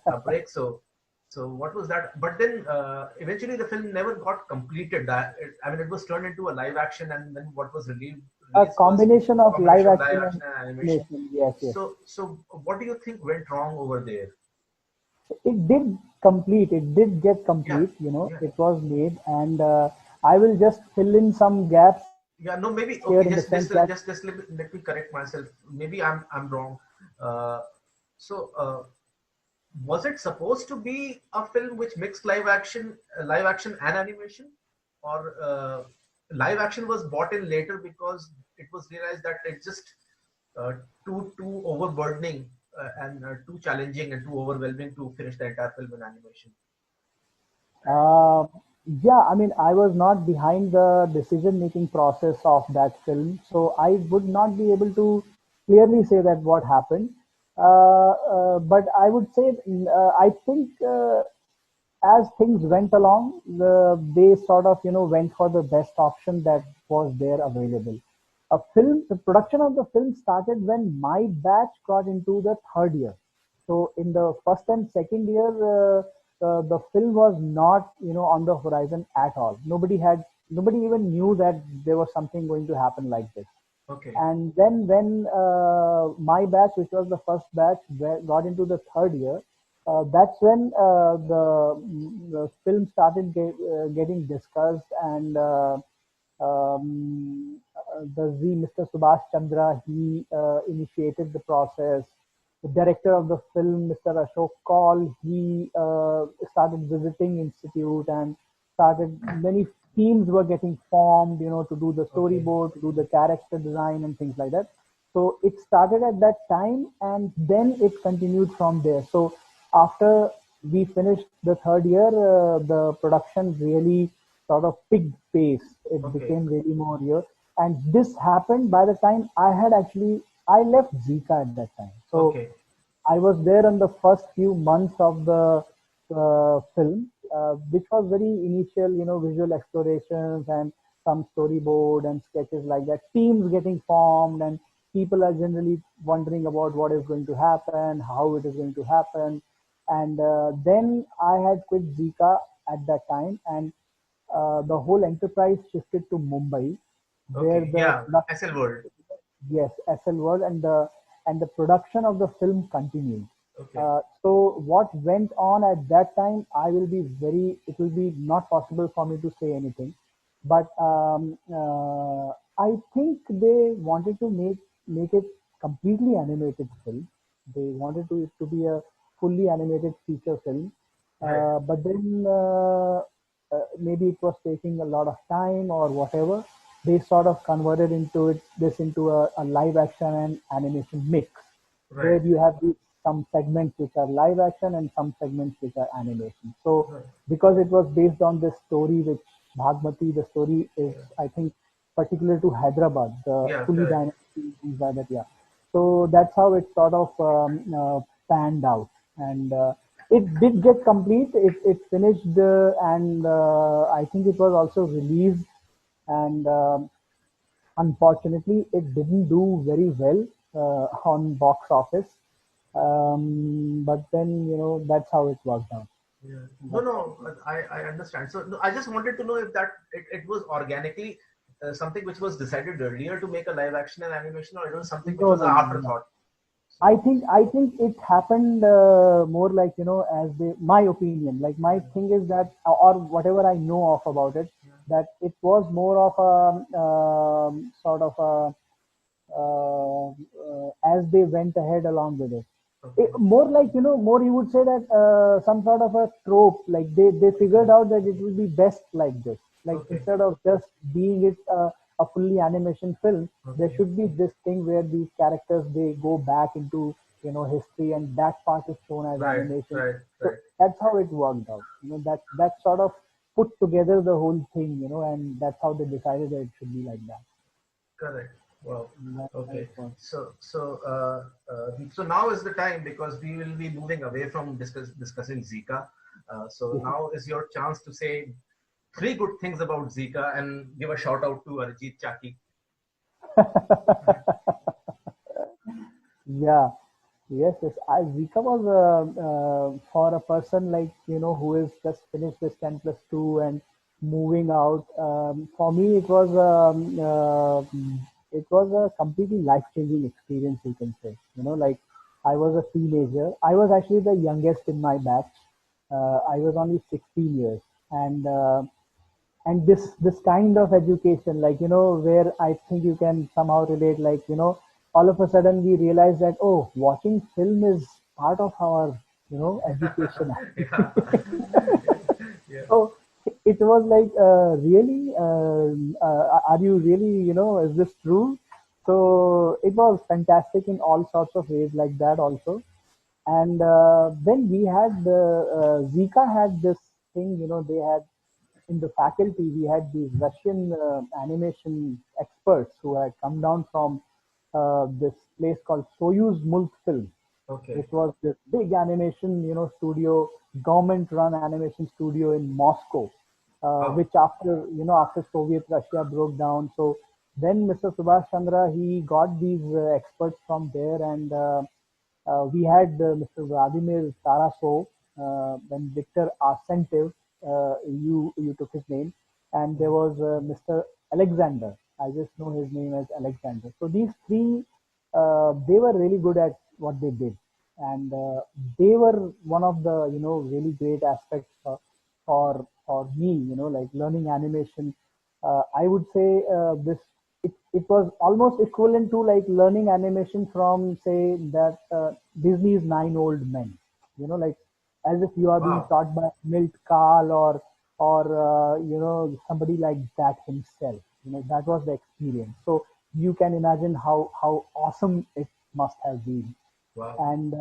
a break. So what was that? But then eventually the film never got completed. I mean, it was turned into a live action, and then what was A released was combination of live combination of live action and action and animation. animation. Yes, yes. So what do you think went wrong over there? It did complete. It did get Yeah, complete. yeah, It was made, and I will just fill in some gaps here in the Yeah, no, sense maybe that okay. Just let me correct myself. Maybe I'm wrong. Uh, so, was it supposed to be a film which mixed live action and animation, or live action was brought in later because it was realized that it's just uh, too overburdening and too challenging and too overwhelming to finish the entire film in animation. Uh, yeah, I mean, I was not behind the decision-making process of that film, so I would not be able to clearly say that what happened. But I would say, I think as things went along, they sort of, went for the best option that was there available. The production of the film started when my batch got into the third year. So in the first and second year, the film was not, on the horizon at all. Nobody even knew that there was something going to happen like this. Okay, And then when my batch, which was the first batch, got into the third year, that's when the film started getting discussed, and Mr. Subhash Chandra, he initiated the process. The director of the film, Mr. Ashok Kaul, he started visiting institute and started many teams were getting formed, to do the okay, storyboard, to do the character design and things like that. So it started at that time and then it continued from there. So after we finished the third year, the production really sort of picked pace. It okay, became really more real. And this happened by the time I left Zika at that time. So okay, I was there in the first few months of the film, which was very initial, visual explorations and some storyboard and sketches like that. Teams getting formed, and people are generally wondering about what is going to happen, how it is going to happen. And then I had quit Zika at that time, and the whole enterprise shifted to Mumbai, where okay. the Yeah, SL production, World. yes, SL World, and the production of the film continued. Okay, So what went on at that time, it will be not possible for me to say anything. But I think they wanted to make it completely animated film. They wanted it to be a fully animated feature film. right, But then maybe it was taking a lot of time or whatever. They sort of converted this into a live action and animation mix, where right, you have some segments which are live action and some segments which are animation. So right. because it was based on this story, which Bhagmati, the story is, Yeah, I think, particular to Hyderabad, the yeah, Kuli correct. dynasty, things like that. Yeah. So that's how it sort of panned out, and it did get complete. It finished, and I think it was also released, and unfortunately, it didn't do very well on box office. But then, that's how it worked out. Yeah. No, That's how it no, worked. I understand. So no, I just wanted to know if it was organically something which was decided earlier to make a live action and animation, or it was something which No, was an no, no, no. afterthought. I So, think I think it happened more like, as my opinion. Like my thing is that, or whatever I know of about it, yeah. that it was more of a sort of a as they went ahead along with it. Okay, More like, more you would say that some sort of a trope, like they figured out that it will be best like this, like okay, instead of just being it a fully animation film, there okay. should be this thing where these characters, they go back into, history, and that part is shown as Right, animation. right, So right. that's how it worked out, that sort of put together the whole thing, and that's how they decided that it should be like that. Correct. Wow. That's how it Okay. worked. So now is the time because we will be moving away from discussing Zika. So now is your chance to say three good things about Zika and give a shout out to Arjit Chaki. Yeah, yes, yes. Zika was for a person like, who is just finished this 10 plus 2 and moving out. For me, it was a completely life-changing experience, you can say. Like I was a teenager. I was actually the youngest in my batch. I was only 16 years, and and this kind of education, like, where I think you can somehow relate, like, all of a sudden we realize that, oh, watching film is part of our, education. Yeah. Yeah. So it was like, really, are you really, is this true? So it was fantastic in all sorts of ways like that also. And then we had Zika had this thing, they had in the faculty, we had these Russian animation experts who had come down from this place called Soyuz Multfilm, Okay. which was this big animation, studio, government-run animation studio in Moscow, Wow. which after Soviet Russia broke down. So then Mr. Subhash Chandra, he got these experts from there, and we had Mr. Vladimir Tarasov, then Victor Arsentev, you took his name, and there was Mr. Alexander. I just know his name as Alexander. So these three, they were really good at what they did, and they were one of the really great aspects for me. Like learning animation. I would say this it was almost equivalent to like learning animation from say that Disney's Nine Old Men. Like as if you are being Wow. taught by Milt Kahl or somebody like that himself. That was the experience. So you can imagine how awesome it must have been. Wow. And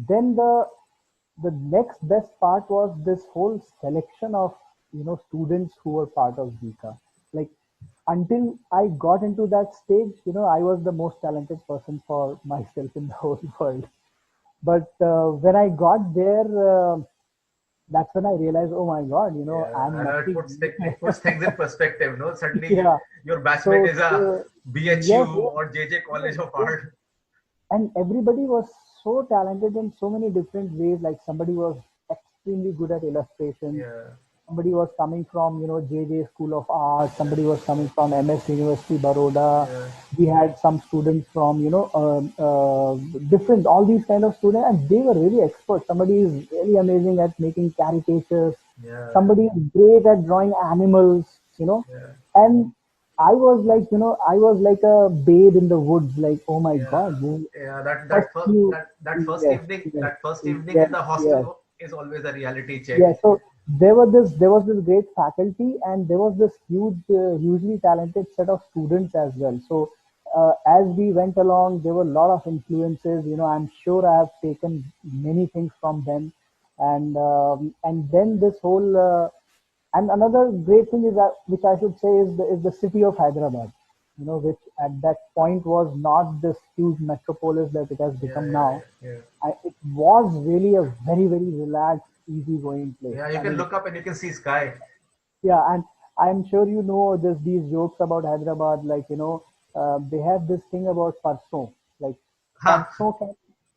then the next best part was this whole selection of students who were part of Zika. Like until I got into that stage, I was the most talented person for myself in the whole world. But when I got there, that's when I realized, oh my God, Yeah, I'm I know nothing. it puts things in perspective, no? Suddenly Yeah. your batchmate So, is a so BHU yes, yes, or JJ yes, College of yes. Art. And everybody was so talented in so many different ways. Like somebody was extremely good at illustration, Yeah, somebody was coming from JJ School of Art, somebody was coming from MS University Baroda. yeah, We had some students from different, all these kind of students, and they were really experts. Somebody is really amazing at making caricatures, yeah, somebody is great at drawing animals, yeah, and I was like a babe in the woods, like, oh my yeah, God, yeah. first few, That first yes, evening, yes, in yes, the yes. hostel is always a reality check. Yeah, so there was this great faculty, and there was this hugely talented set of students as well. So as we went along, there were a lot of influences. I'm sure I have taken many things from them, and then this whole and another great thing is that which I should say is the city of Hyderabad. Which at that point was not this huge metropolis that it has Yeah, become yeah, now. yeah, yeah. It was really a very, very relaxed, easygoing place. Yeah, you I can mean, look up and you can see sky. yeah, and I'm sure there's these jokes about Hyderabad, like, they have this thing about parson. Like, Ha! parson can,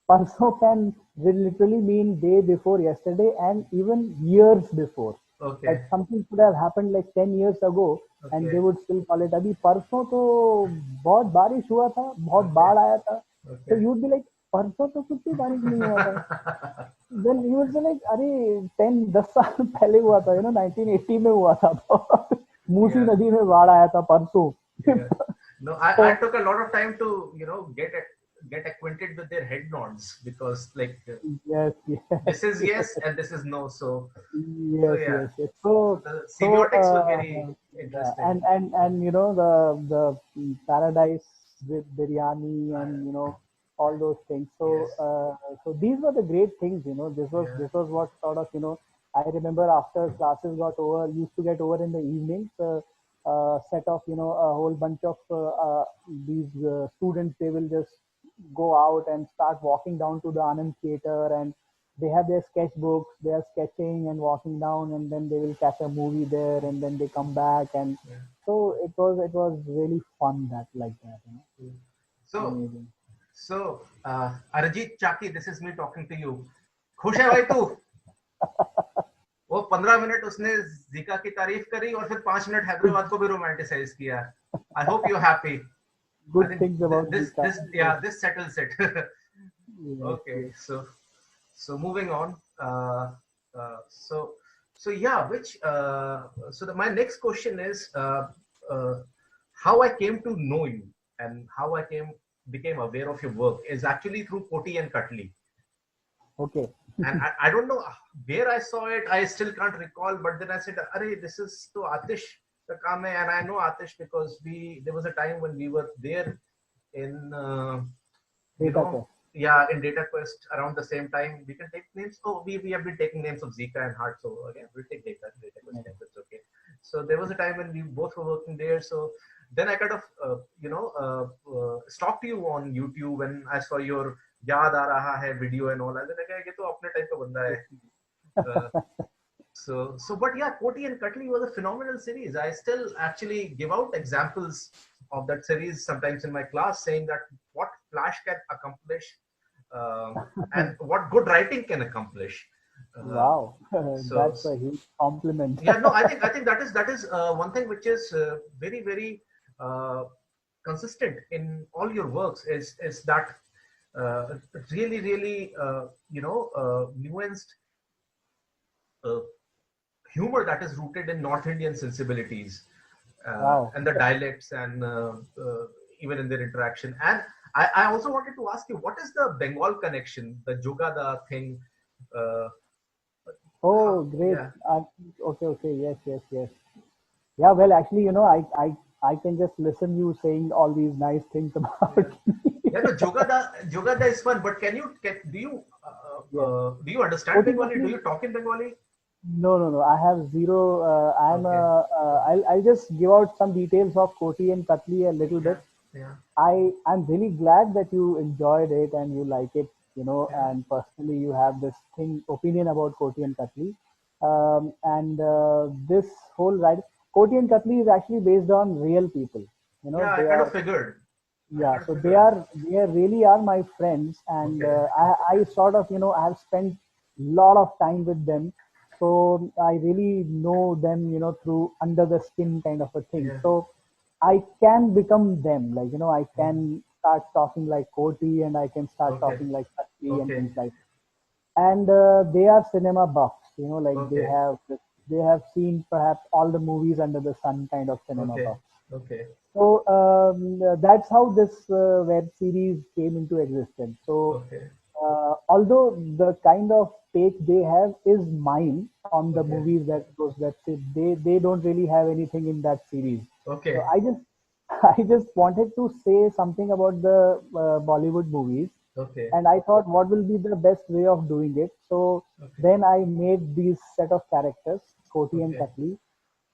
parson can will literally mean day before yesterday and even years before. Like Okay, something could have happened like 10 years ago, and they okay, would still call it, अभी परसों तो बहुत बारिश हुआ था, बहुत okay, बाढ़ आया था. So okay. you'd be like, परसों तो कुछ भी बारिश नहीं हुआ था. Then he would say like, अरे 10 साल पहले हुआ था, 1980 में हुआ था. तो मूसी Yeah, नदी में बाढ़ आया था परसों. yeah. No, I So took a lot of time to, get acquainted with their head nods because like yes, yes, this is yes, yes and this is no. So yes, yeah. yes, yes. So So the so semiotics were very yeah, interesting. and the paradise with biryani I, and all those things. So yes. so these were the great things. Yeah. This was what sort of I remember after classes got over, used to get over in the evenings. Set of a whole bunch of these students, they will just go out and start walking down to the Anand Theatre, and they have their sketchbooks, they are sketching and walking down, and then they will catch a movie there, and then they come back, and Yeah. so it was really fun that like that. So Amazing. Arjit Chaki, this is me talking to you. खुश है भाई तू? वो 15 minute उसने जिका की तारीफ करी और फिर 5 मिनट Good, हैदराबाद को भी रोमांटिसाइज किया. I hope you're happy. I good think things about Zika. this Yes, yeah, this settles it. yes, Okay, yes. so moving on. Uh, so So yeah, my next question is how I came to know you and how I became aware of your work is actually through Koti and Katli. Okay. And I don't know where I saw it. I still can't recall. But then I said, "Arey, this is to Atish ka kaam hai," and I know Atish because there was a time when we were there in you Data know Quest. yeah, in Data Quest around the same time. We can take names. Oh, we have been taking names of Zika and Heart. So again, we'll take Data Quest names. It's okay. So there was a time when we both were working there. So then I kind of stalked you on YouTube when I saw your याद आ रहा है video and all. I was like, ये तो अपने type का बंदा है. Uh, but yeah, Koti and Katli was a phenomenal series. I still actually give out examples of that series sometimes in my class, saying that what Flash can accomplish uh, and what good writing can accomplish. Wow, So that's a huge compliment. yeah, no, I think that is one thing which is very uh, consistent in all your works is that really nuanced uh, humor that is rooted in North Indian sensibilities Wow. and the dialects and even in their interaction. And I also wanted to ask you, what is the Bengal connection, the Jogada thing? Uh, Oh, great. yeah, Okay. Yes. Yeah, well, actually, I can just listen you saying all these nice things about yeah, me. yeah. No, Jogada is fun, but Yes. do you understand Koti Bengali? Do Katli, you talk in Bengali? no. I have zero. Okay. I'll just give out some details of Koti and Katli a little Yeah, bit. yeah, I'm really glad that you enjoyed it and you like it, yeah. and personally you have this opinion about Koti and Katli. And this whole ride, Koti and Katli is actually based on real people. Yeah, I They kind of are, figured. I yeah, kind of so figured. they really are my friends, and Okay. I sort of, I have spent a lot of time with them. So I really know them, through under the skin kind of a thing. Yeah. So I can become them. Like, I Yeah. can start talking like Koti and I can start Okay. talking like Katli and Okay. things like that. And they are cinema buffs, like Okay. they have seen perhaps all the movies under the sun kind of cinema Okay. buffs. Okay. So that's how this web series came into existence. So Okay. although the kind of take they have is mine on the Okay. movies that those web series, they don't really have anything in that series. So Okay. I just I just wanted to say something about the Bollywood movies, Okay. and I thought what will be the best way of doing it. So Okay. then I made these set of characters, Koti and Okay. Katli.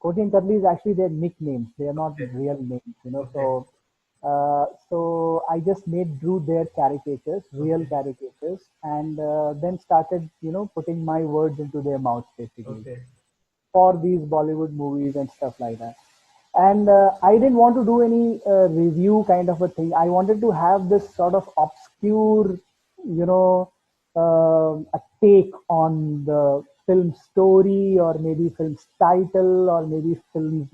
Koti and Katli is actually their nicknames. They are not Okay. real names. Okay. So I just drew their caricatures, real Okay. caricatures, and then started, putting my words into their mouths basically Okay. for these Bollywood movies and stuff like that. And I didn't want to do any review kind of a thing. I wanted to have this sort of obscure, a take on the film story or maybe film's title or maybe film's,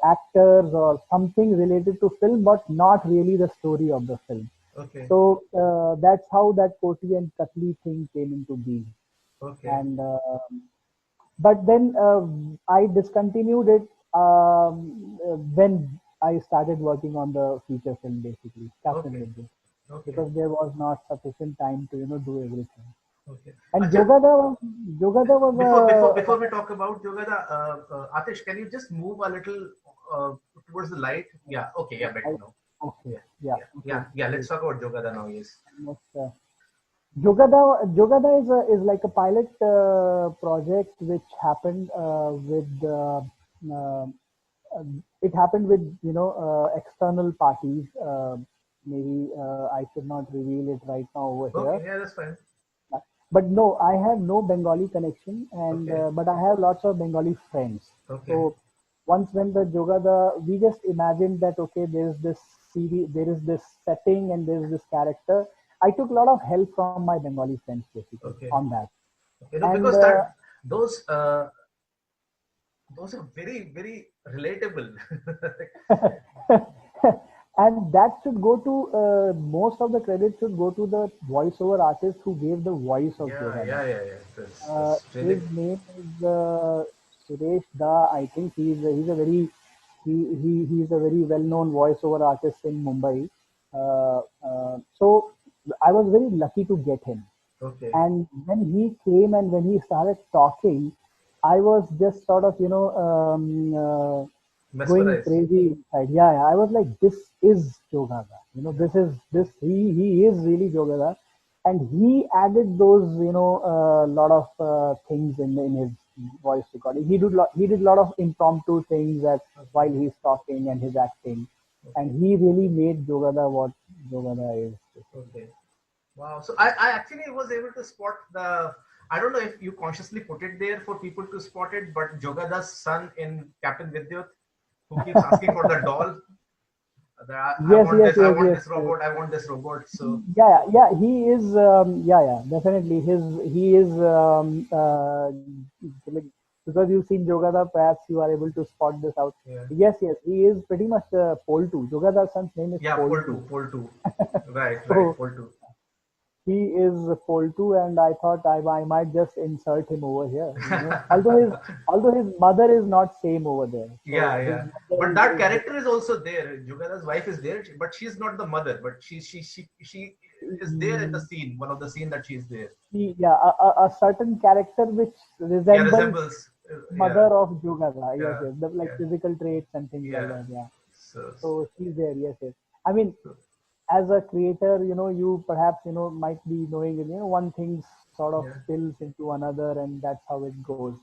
actors or something related to film, but not really the story of the film. Okay. So that's how that Koti and Katli thing came into being. Okay. And but then I discontinued it when I started working on the feature film, basically, Captain Okay. Vidyut, Okay. because there was not sufficient time to do everything. Okay. And Acha, Jogada was before we talk about Yogada, Atish, can you just move a little towards the light? Yeah. Okay. Yeah. Better now. okay, Yeah. yeah, okay, Yeah. Let's great. talk about Yogada now. Yes. Almost, Jogada is like a pilot project which happened uh, it happened with external parties. Maybe I should not reveal it right now over Okay. here. Yeah. That's fine. But no, I have no Bengali connection, and Okay. but I have lots of Bengali friends. Okay. So once when the we just imagined that okay, there's this series, there is this setting, and there is this character. I took a lot of help from my Bengali friends basically Okay. on that, and Because that those are very relatable. And that should go to most of the credit should go to the voiceover artist who gave the voice of Yeah, Jogada. yeah, yeah, yeah. That's His really name is Suresh Da. I think he's a very he's a very well-known voiceover artist in Mumbai. So I was very lucky to get him. okay. And when he came and when he started talking, I was just sort of, going Mesmerized. crazy inside. Yeah, yeah, I was like, this is Jogada. This is this he is really Jogada, and he added those, lot of things in his voice recording. He did lot of impromptu things that while he's talking and his acting, Okay, and he really made Jogada what Jogada is. okay. Wow. So I actually was able to spot the. I don't know if you consciously put it there for people to spot it, but Jogada's son in Captain Vidyut, who keeps asking for the doll. That I Yes, want yes, this, I yes, want yes. this robot, I want this robot. So Yeah, yeah, he is. Yeah, yeah, definitely. He is. Like, because you've seen Jogada, perhaps you are able to spot this out. yeah, Yes, yes, he is pretty much Pole 2. Jogada's son's name is yeah, Pole pull two, 2. pull two. Right, right, So pull two. he is Pole 2, and I thought I might just insert him over here. Although his mother is not same over there. Yeah, So his yeah. mother But that is character is also there. Jugada's wife is there, but she's not the mother. But she is there in the scene. One of the scene that she's there. yeah, a certain character which Yeah, resembles resembles. mother Yeah, of Jugada. Yes, yeah, yes. Like yeah, physical traits and things like yeah. that. Yeah. So, So she's there. Yes, yes. I mean, so as a creator, you perhaps, might be knowing, one thing sort of yeah, spills into another, and that's how it goes.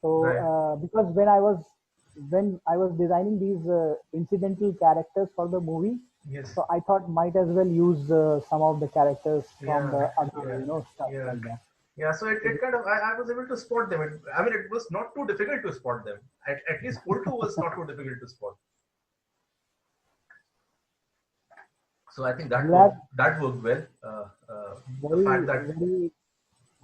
So, right. because when I was designing these incidental characters for the movie, Yes. so I thought might as well use some of the characters from Yeah, the other, yeah, stuff yeah. like that. Yeah, so it kind of I was able to spot them. I mean, it was not too difficult to spot them. At least pull two was not too difficult to spot. So I think Glad, that worked well. The fact very, that very,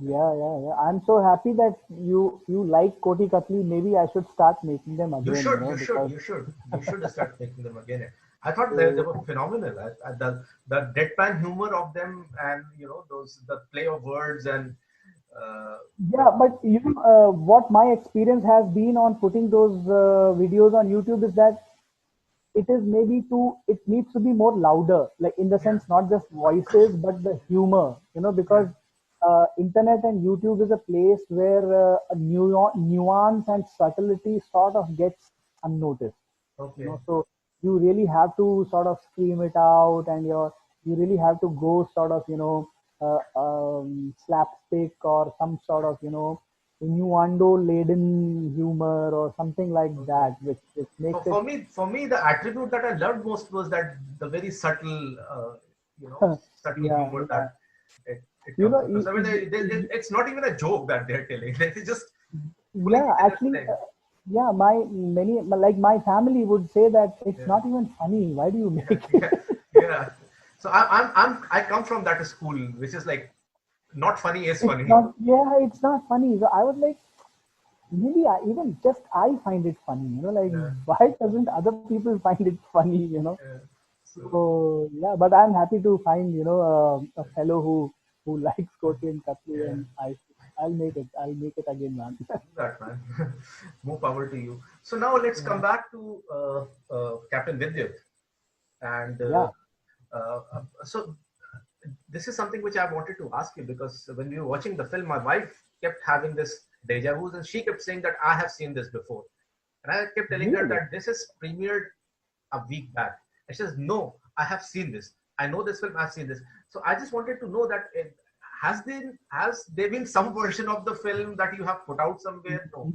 yeah, yeah, yeah. I'm so happy that you like Koti Katli. Maybe I should start making them you again, should, because you should start making them again. I thought they uh, were phenomenal. The deadpan humor of them, and those the play of words and the yeah, but what my experience has been on putting those videos on YouTube is that it needs to be more louder, like in the yeah, sense not just voices but the humor, yeah, because internet and YouTube is a place where a nuance and subtlety sort of gets unnoticed. okay, So you really have to sort of scream it out, and you really have to go sort of, slapstick or some sort of, innuendo laden humor or something like okay. that, which makes it For me, the attribute that I loved most was that the very subtle, subtle yeah, humor yeah. that it you comes know across. I mean, it's not even a joke that they're telling. They're just pulling yeah, each other's actually, leg. yeah, like my family would say that it's Yeah, not even funny. Why do you yeah, make yeah, it? yeah. So I come from that school, which is like not funny is It's funny. not, yeah, it's not funny. So I was like, maybe even just I find it funny, like, Yeah, why doesn't other people find it funny? yeah. So So yeah, but I'm happy to find, a fellow who likes Koti and Katli, yeah, and I'll make it again, man. do that, man. More power to you. So now let's come Yeah, back to Captain Vidyut. And yeah. so this is something which I wanted to ask you, because when we were watching the film, my wife kept having this deja vu, and she kept saying that I have seen this before. And I kept telling her Really? that this is premiered a week back. And she says, no, I have seen this. I know this film, I've seen this. So I just wanted to know that has there been some version of the film that you have put out somewhere? No.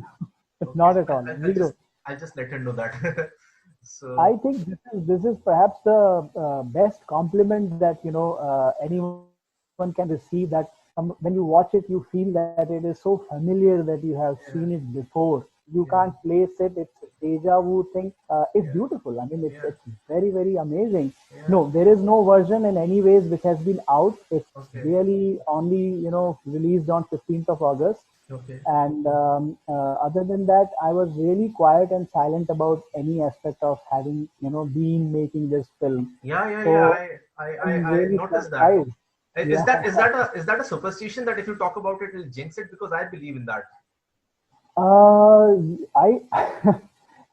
Okay, Not so at all. I'll Zero. just let her know that. So I think this is perhaps the best compliment that anyone can receive. That when you watch it, you feel that it is so familiar that you have yeah, seen it before. You yeah, can't place it. It's a deja vu thing. It's yeah, beautiful. I mean, yeah, it's very, very amazing. yeah. No, there is no version in any ways which has been out. It's Okay, really only, released on 15th of August. okay. And other than that, I was really quiet and silent about any aspect of having, been making this film. Yeah, yeah, yeah. So I'm I really noticed that. surprised. Yeah. Is that a superstition that if you talk about it, it'll jinx it? Because I believe in that. I,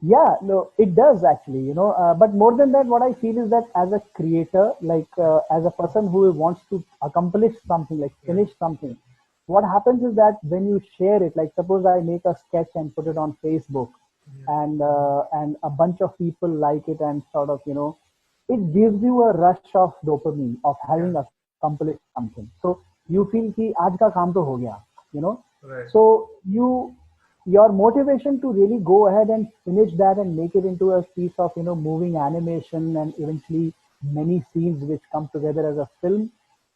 yeah, no, it does actually, but more than that, what I feel is that as a creator, like as a person who wants to accomplish something, like Yeah, finish something, what happens is that when you share it, like suppose I make a sketch and put it on Facebook, yeah, and a bunch of people like it, and sort of, it gives you a rush of dopamine of yeah. having accomplished something. So you feel कि आज का काम तो हो गया, you know. Right. So you your motivation to really go ahead and finish that and make it into a piece of moving animation and eventually many scenes which come together as a film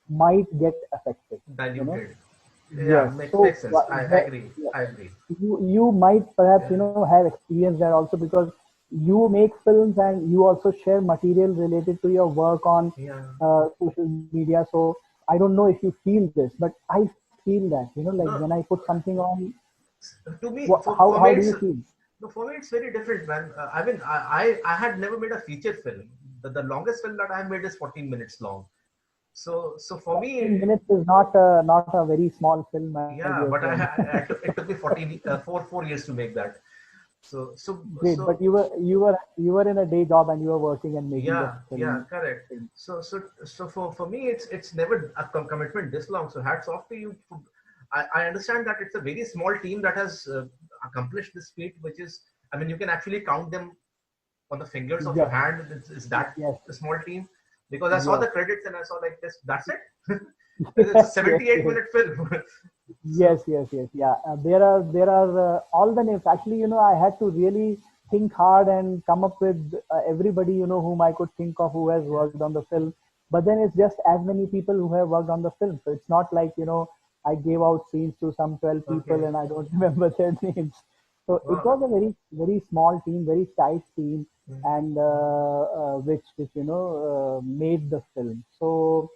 might get affected, you know. Diluted. Yeah, Yes. So makes sense. I agree. yeah, I agree. you might perhaps Yeah, have experienced that also, because you make films and you also share material related to your work on yeah. social media. So I don't know if you feel this, but I feel that like when I No, put something on, to me, for how me, do it's you feel? no, for me, it's very different, man. I mean, I had never made a feature film. The longest film that I have made is 14 minutes long. So for me, 14 minutes is not a very small film, my dear yeah, but friend. it took me 4 years to make that. So so Great, so but you were in a day job and you were working and making the Yeah, yeah, film. correct. So for me, it's never a commitment this long. So hats off to you. I understand that it's a very small team that has accomplished this feat, which is, I mean, you can actually count them on the fingers of your Yes, hand. It's that yes, a small team, because I saw yes, the credits and I saw like this. That's it. It's a yes, yes, 78 yes. minute film. Yes, So yes, yes, yeah. There are all the names. Actually, I had to really think hard and come up with everybody whom I could think of who has yeah, worked on the film. But then it's just as many people who have worked on the film. So it's not like I gave out scenes to some 12 people okay. and I don't remember their names. So it Wow. was a very very small team, very tight team, Mm, and which made the film. So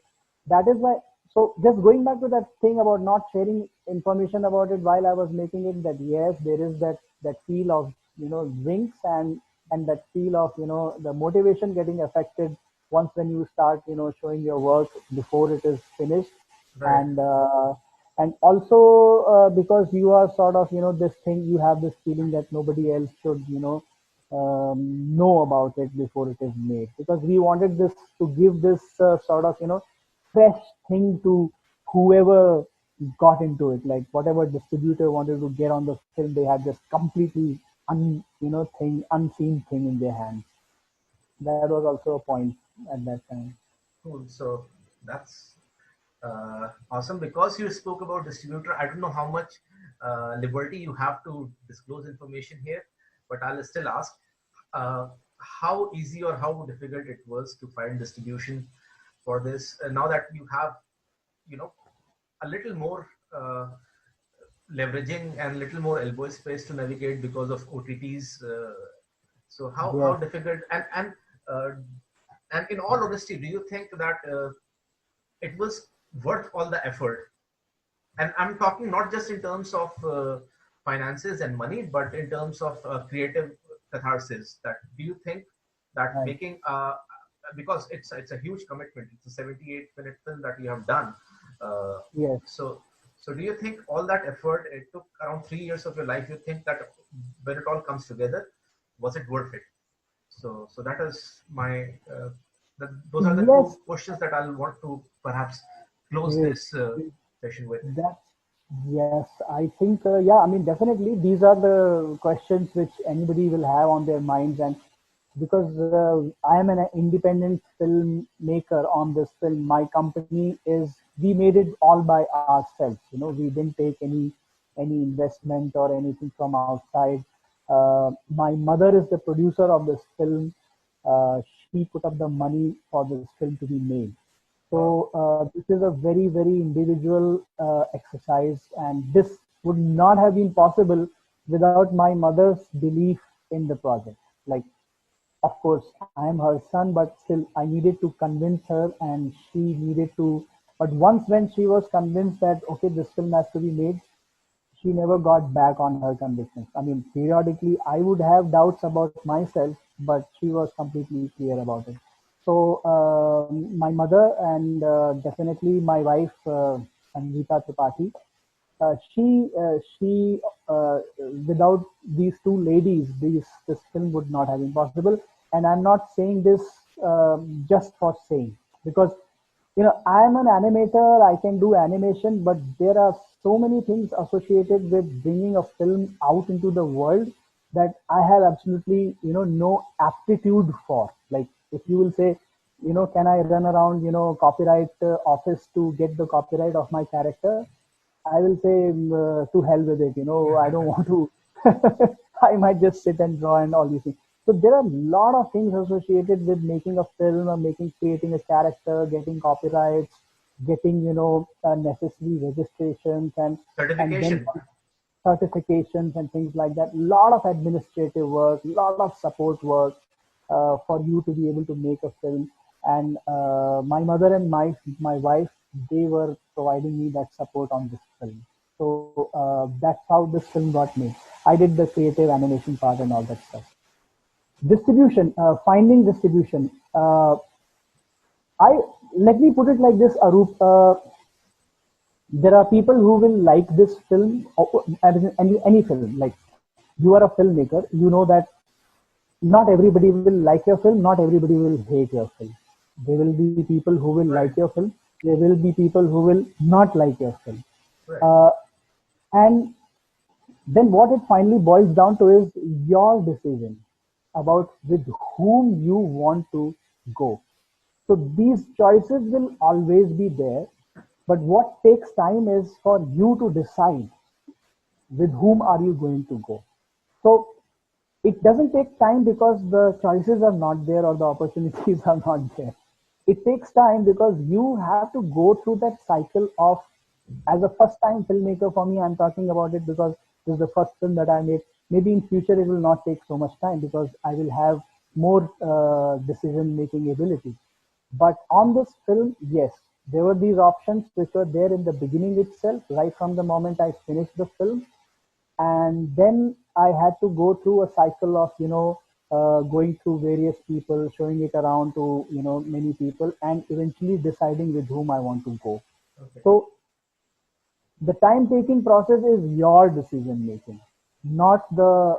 that is why. So just going back to that thing about not sharing information about it while I was making it, that yes, there is that feel of wings, and that feel of the motivation getting affected once when you start showing your work before it is finished. right. And also because you are sort of this thing, you have this feeling that nobody else should know about it before it is made, because we wanted this to give this sort of fresh thing to whoever got into it, like whatever distributor wanted to get on the film, they had this completely unseen thing in their hands. That was also a point at that time. Cool. So that's awesome. Because you spoke about distributor, I don't know how much liberty you have to disclose information here, but I'll still ask how easy or how difficult it was to find distribution for this. Now that you have, you know, a little more leveraging and little more elbow space to navigate because of OTTs. So how Yes. difficult uh, and in all honesty, do you think that it was worth all the effort? And I'm talking not just in terms of finances and money, but in terms of creative catharsis. That do you think that Right. making because it's a huge commitment. It's a 78-minute film that you have done. Uh, Yes. so do you think all that effort, it took around 3 years of your life? You think that when it all comes together, was it worth it? So that is my those are the two Yes. questions that I'll want to perhaps close Great. this session with. That's yes, I think yeah. I mean, definitely these are the questions which anybody will have on their minds, and because I am an independent filmmaker on this film, my company is we made it all by ourselves. We didn't take any investment or anything from outside. My mother is the producer of this film. She put up the money for this film to be made. Wow. So this is a very, very individual exercise, and this would not have been possible without my mother's belief in the project. Like, of course, I am her son, but still I needed to convince her, and she needed to. But once when she was convinced that, okay, this film has to be made, she never got back on her convictions. I mean, periodically I would have doubts about myself, but she was completely clear about it. So my mother and definitely my wife, Sangeeta Tripathi, she without these two ladies, this film would not have been possible. And I'm not saying this just for saying, because I am an animator, I can do animation, but there are so many things associated with bringing a film out into the world that I have absolutely, no aptitude for. Like, if you will say, can I run around, copyright office to get the copyright of my character? I will say, to hell with it. I don't want to. I might just sit and draw and all these things. So there are a lot of things associated with making a film or creating a character, getting copyrights, getting necessary registrations and then Certification. certifications and things like that. Lot of administrative work, lot of support work for you to be able to make a film. And my mother and my wife, they were providing me that support on this film. So that's how this film got made. I did the creative animation part and all that stuff. Distribution, finding distribution. I Let me put it like this, Arup. There are people who will like this film, any film. Like, you are a filmmaker, you know that not everybody will like your film, not everybody will hate your film. There will be people who will like Right. your film, there will be people who will not like your film. Right. And then what it finally boils down to is your decision about with whom you want to go. So these choices will always be there, but what takes time is for you to decide with whom are you going to go. So it doesn't take time because the choices are not there or the opportunities are not there. It takes time because you have to go through that cycle of, as a first time filmmaker, for me, I'm talking about it because this is the first film that I made. Maybe in future it will not take so much time because I will have more decision making ability. But on this film, yes, there were these options which were there in the beginning itself, right from the moment I finished the film. And then I had to go through a cycle of going through various people, showing it around to many people, and eventually deciding with whom I want to go. Okay. So the time taking process is your decision making, not the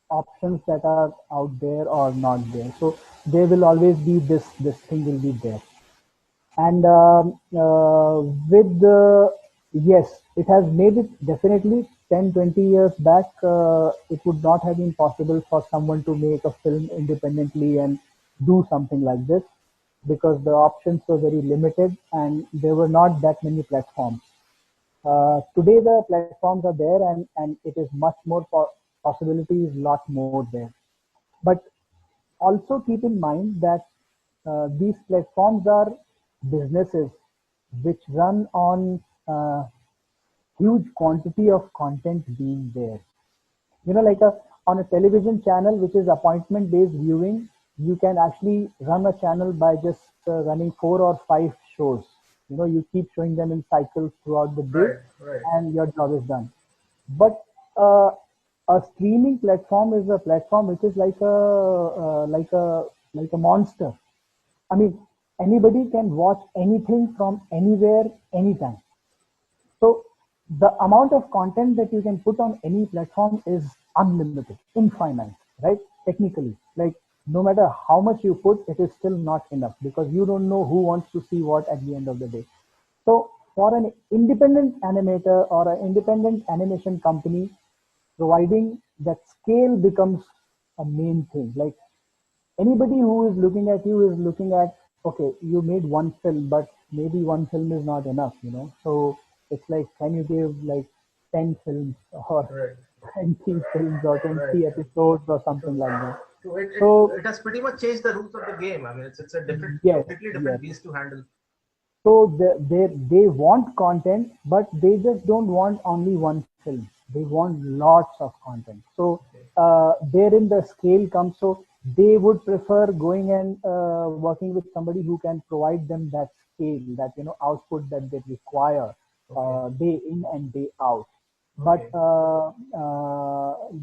options that are out there or not there. So there will always be this thing will be there. And with the, yes, it has made it definitely 10, 20 years back. It would not have been possible for someone to make a film independently and do something like this because the options were very limited and there were not that many platforms. Today the platforms are there, and it is much more possibilities, lot more there. But also keep in mind that these platforms are businesses which run on huge quantity of content being there. Like on a television channel which is appointment based viewing, you can actually run a channel by just running 4 or 5 shows. You keep showing them in cycles throughout the day, Right. Right. and your job is done. But uh, a streaming platform is a platform which is like a monster. I mean, anybody can watch anything from anywhere, anytime. So the amount of content that you can put on any platform is unlimited, infinite, right? Technically, like, no matter how much you put, it is still not enough because you don't know who wants to see what at the end of the day. So for an independent animator or an independent animation company, providing that scale becomes a main thing. Like, anybody who is looking at you is looking at, okay, you made one film, but maybe one film is not enough. So it's like, can you give like 10 films or Right. 20 films or Right. 20 episodes or something True. like that? So it, it, So it has pretty much changed the rules of the game. I mean, it's a different, yes, completely yes. different beast to handle. So they want content, but they just don't want only one film. They want lots of content. So therein the scale comes. So they would prefer going and working with somebody who can provide them that scale, that output that they require Okay. day in and day out. But Okay.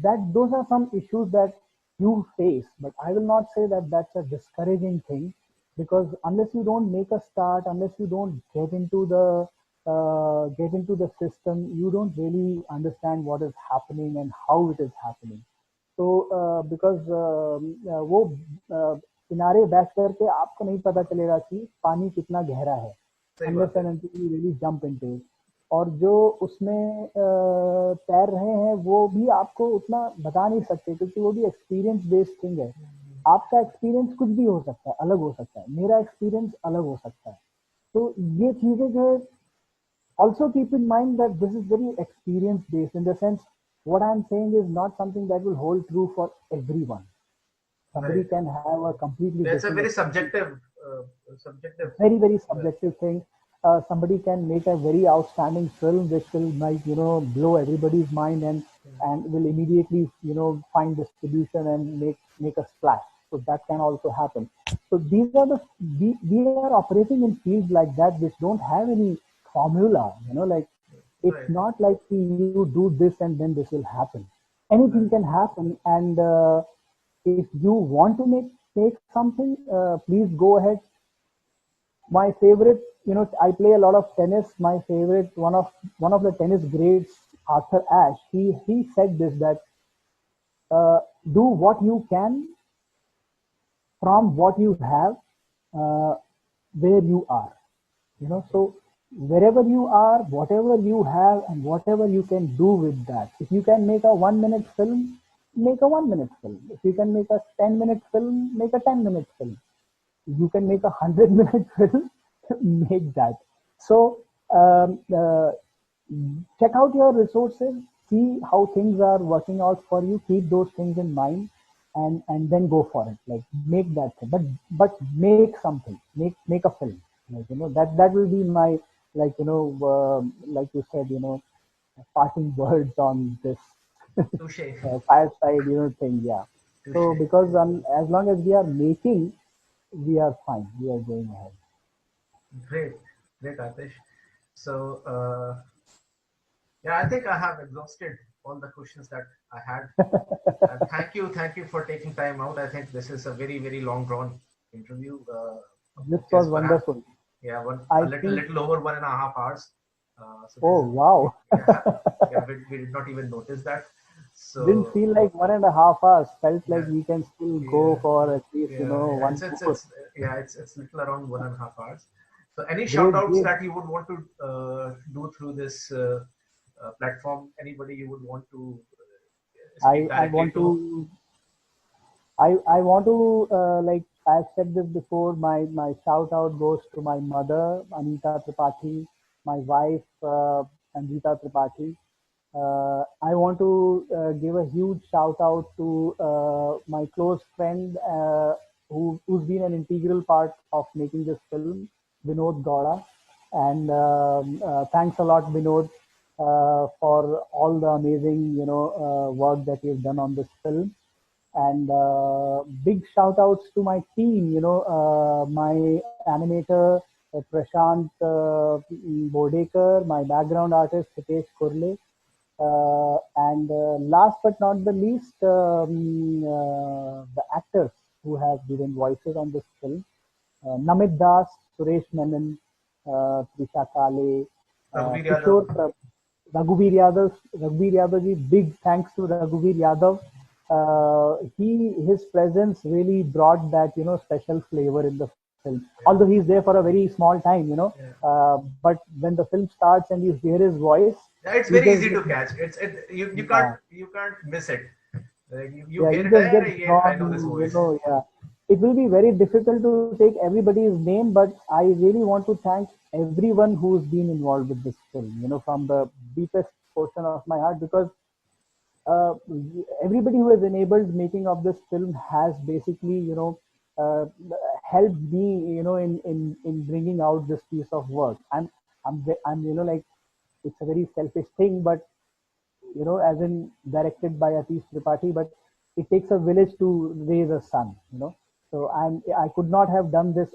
that those are some issues that you face. But I will not say that that's a discouraging thing, because unless you don't make a start, unless you don't get into the system, you don't really understand what is happening and how it is happening. तो because वो किनारे बैठ करके आपको नहीं पता चलेगा कि पानी कितना गहरा है, सही unless बात है. and until you really jump into it. और जो उसमें तैर रहे हैं वो भी आपको उतना बता नहीं सकते, क्योंकि वो भी एक्सपीरियंस बेस्ड थिंग है. आपका एक्सपीरियंस कुछ भी हो सकता है, अलग हो सकता है, मेरा एक्सपीरियंस अलग हो सकता है. तो ये चीजें जो है, also keep in mind that this is very experience based, in the sense what I'm saying is not something that will hold true for everyone. Somebody Right. can have a completely That's a different very experience. subjective. Very subjective thing. Somebody can make a very outstanding film which will blow everybody's mind, and will immediately find distribution and make a splash. So that can also happen. So these are we are operating in fields like that which don't have any formula. Like, it's Right. not like you do this and then this will happen. Anything Right. can happen, and if you want to make something, please go ahead. My favorite, I play a lot of tennis. My favorite, one of the tennis greats, Arthur Ashe, he said this, that do what you can from what you have, uh, where you are. So wherever you are, whatever you have, and whatever you can do with that. If you can make a 1 minute film, make a 1 minute film. If you can make a 10 minute film, make a 10 minute film. You can make a 100 minute film, make that. So check out your resources, see how things are working out for you, keep those things in mind, and then go for it. Like, make that thing, but make something, make a film. Like, that will be my, like, like you said, parting words on this Touche. fireside thing. Yeah. So Touche. because as long as we are making, we are fine, we are going ahead. Great. Great, Atish. So, yeah, I think I have exhausted all the questions that I had. And thank you for taking time out. I think this is a very, very long drawn interview, This which was is perhaps, wonderful. yeah, I a think. little over 1.5 hours. So this Oh, is, wow. yeah, yeah, we did not even notice that. Didn't So, feel like 1.5 hours. Felt like yeah, we can still go yeah, for at least, yeah. one more. It's little around 1.5 hours. So, any shout Great, outs great. that you would want to do through this platform? Anybody you would want to speak I directly want to? to I want to, like I've said this before, my shout out goes to my mother, Anita Tripathi, my wife, Anjita Tripathi. I want to give a huge shout out to my close friend, who's been an integral part of making this film, Vinod Gowda. And thanks a lot, Vinod, for all the amazing, work that you've done on this film. And big shout outs to my team, my animator, Prashant Bodekar, my background artist, Hitesh Kurle, and last but not the least, the actors who have given voices on this film. Namit Das, Suresh Menon, Trisha Kale, Raghuveer Yadav. Kishore Raghuveer Yadav ji, big thanks to Raghuveer Yadav. His presence really brought that, special flavor in the film. Although he's there for a very small time, Yeah. but when the film starts and you hear his voice, Yeah, it's you very just easy to get, catch. yeah, You can't miss it. Like you yeah, hear you it, just get "Hey, yeah, I know this drawn, voice." yeah. It will be very difficult to take everybody's name, but I really want to thank everyone who's been involved with this film, from the deepest portion of my heart, because uh, everybody who has enabled making of this film has basically, uh, helped me, in bringing out this piece of work. I'm like, it's a very selfish thing, but as in directed by Mr Tripathi, but it takes a village to raise a son. So I could not have done this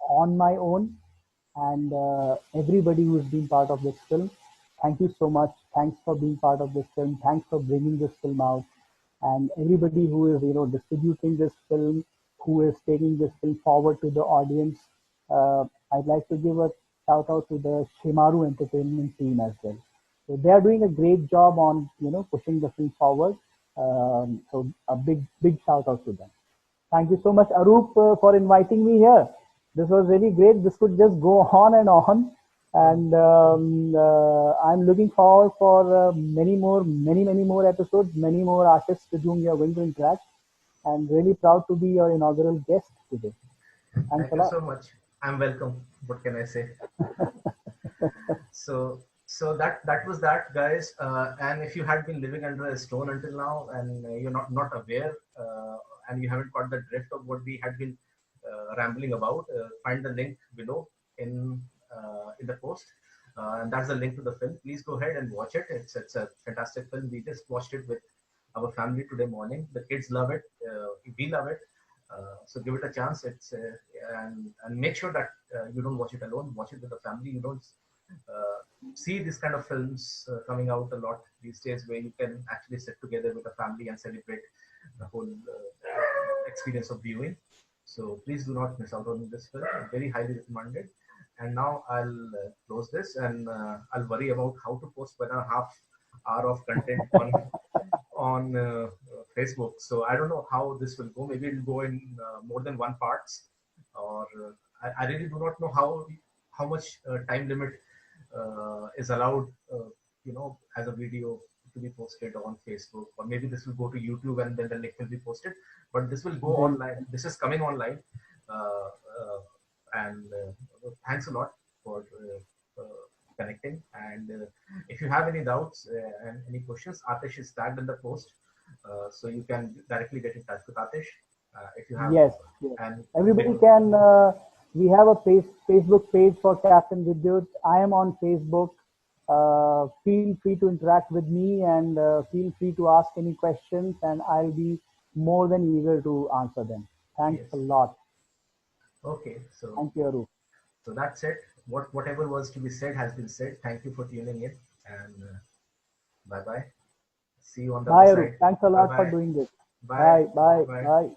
on my own, and everybody who's been part of this film, thank you so much. Thanks for being part of this film. Thanks for bringing this film out, and everybody who is distributing this film, who is taking this film forward to the audience. I'd like to give a shout out to the Shimaru Entertainment team as well. So they are doing a great job on pushing the film forward. So a big shout out to them. Thank you so much, Arup, for inviting me here. This was really great. This could just go on and on, and I'm looking forward for many more episodes, many more artists with whom you are going to interact. And really proud to be your inaugural guest today. Thank you so much. I'm welcome. What can I say? So that was that, guys. And if you had been living under a stone until now, and you're not aware, and you haven't got the drift of what we had been rambling about, find the link below in the post, and that's the link to the film. Please go ahead and watch it. It's a fantastic film. We just watched it with our family today morning. The kids love it. We love it. So give it a chance. It's and make sure that you don't watch it alone. Watch it with the family. You don't see this kind of films coming out a lot these days, where you can actually sit together with the family and celebrate the whole experience of viewing. So please do not miss out on this film. Very highly recommended. And now I'll close this, and I'll worry about how to post 1.5 hour of content on Facebook. So I don't know how this will go. Maybe it'll go in more than one parts, or I really do not know how much time limit is allowed, as a video to be posted on Facebook, or maybe this will go to YouTube and then the link will be posted. But this will go online. This is coming online, and thanks a lot for connecting. And if you have any doubts and any questions, Atish is tagged in the post, so you can directly get in touch with Atish. If you have, yes. And everybody can. We have a Facebook page for Captain Vidyut. I am on Facebook. Feel free to interact with me, and feel free to ask any questions, and I'll be more than eager to answer them. Thanks a lot. Okay, so thank you, Arup. So that's it. Whatever was to be said has been said. Thank you for tuning in, and bye bye. See you on the Bye, other Arup. side. Thanks a lot Bye-bye. for doing this. Bye. Bye.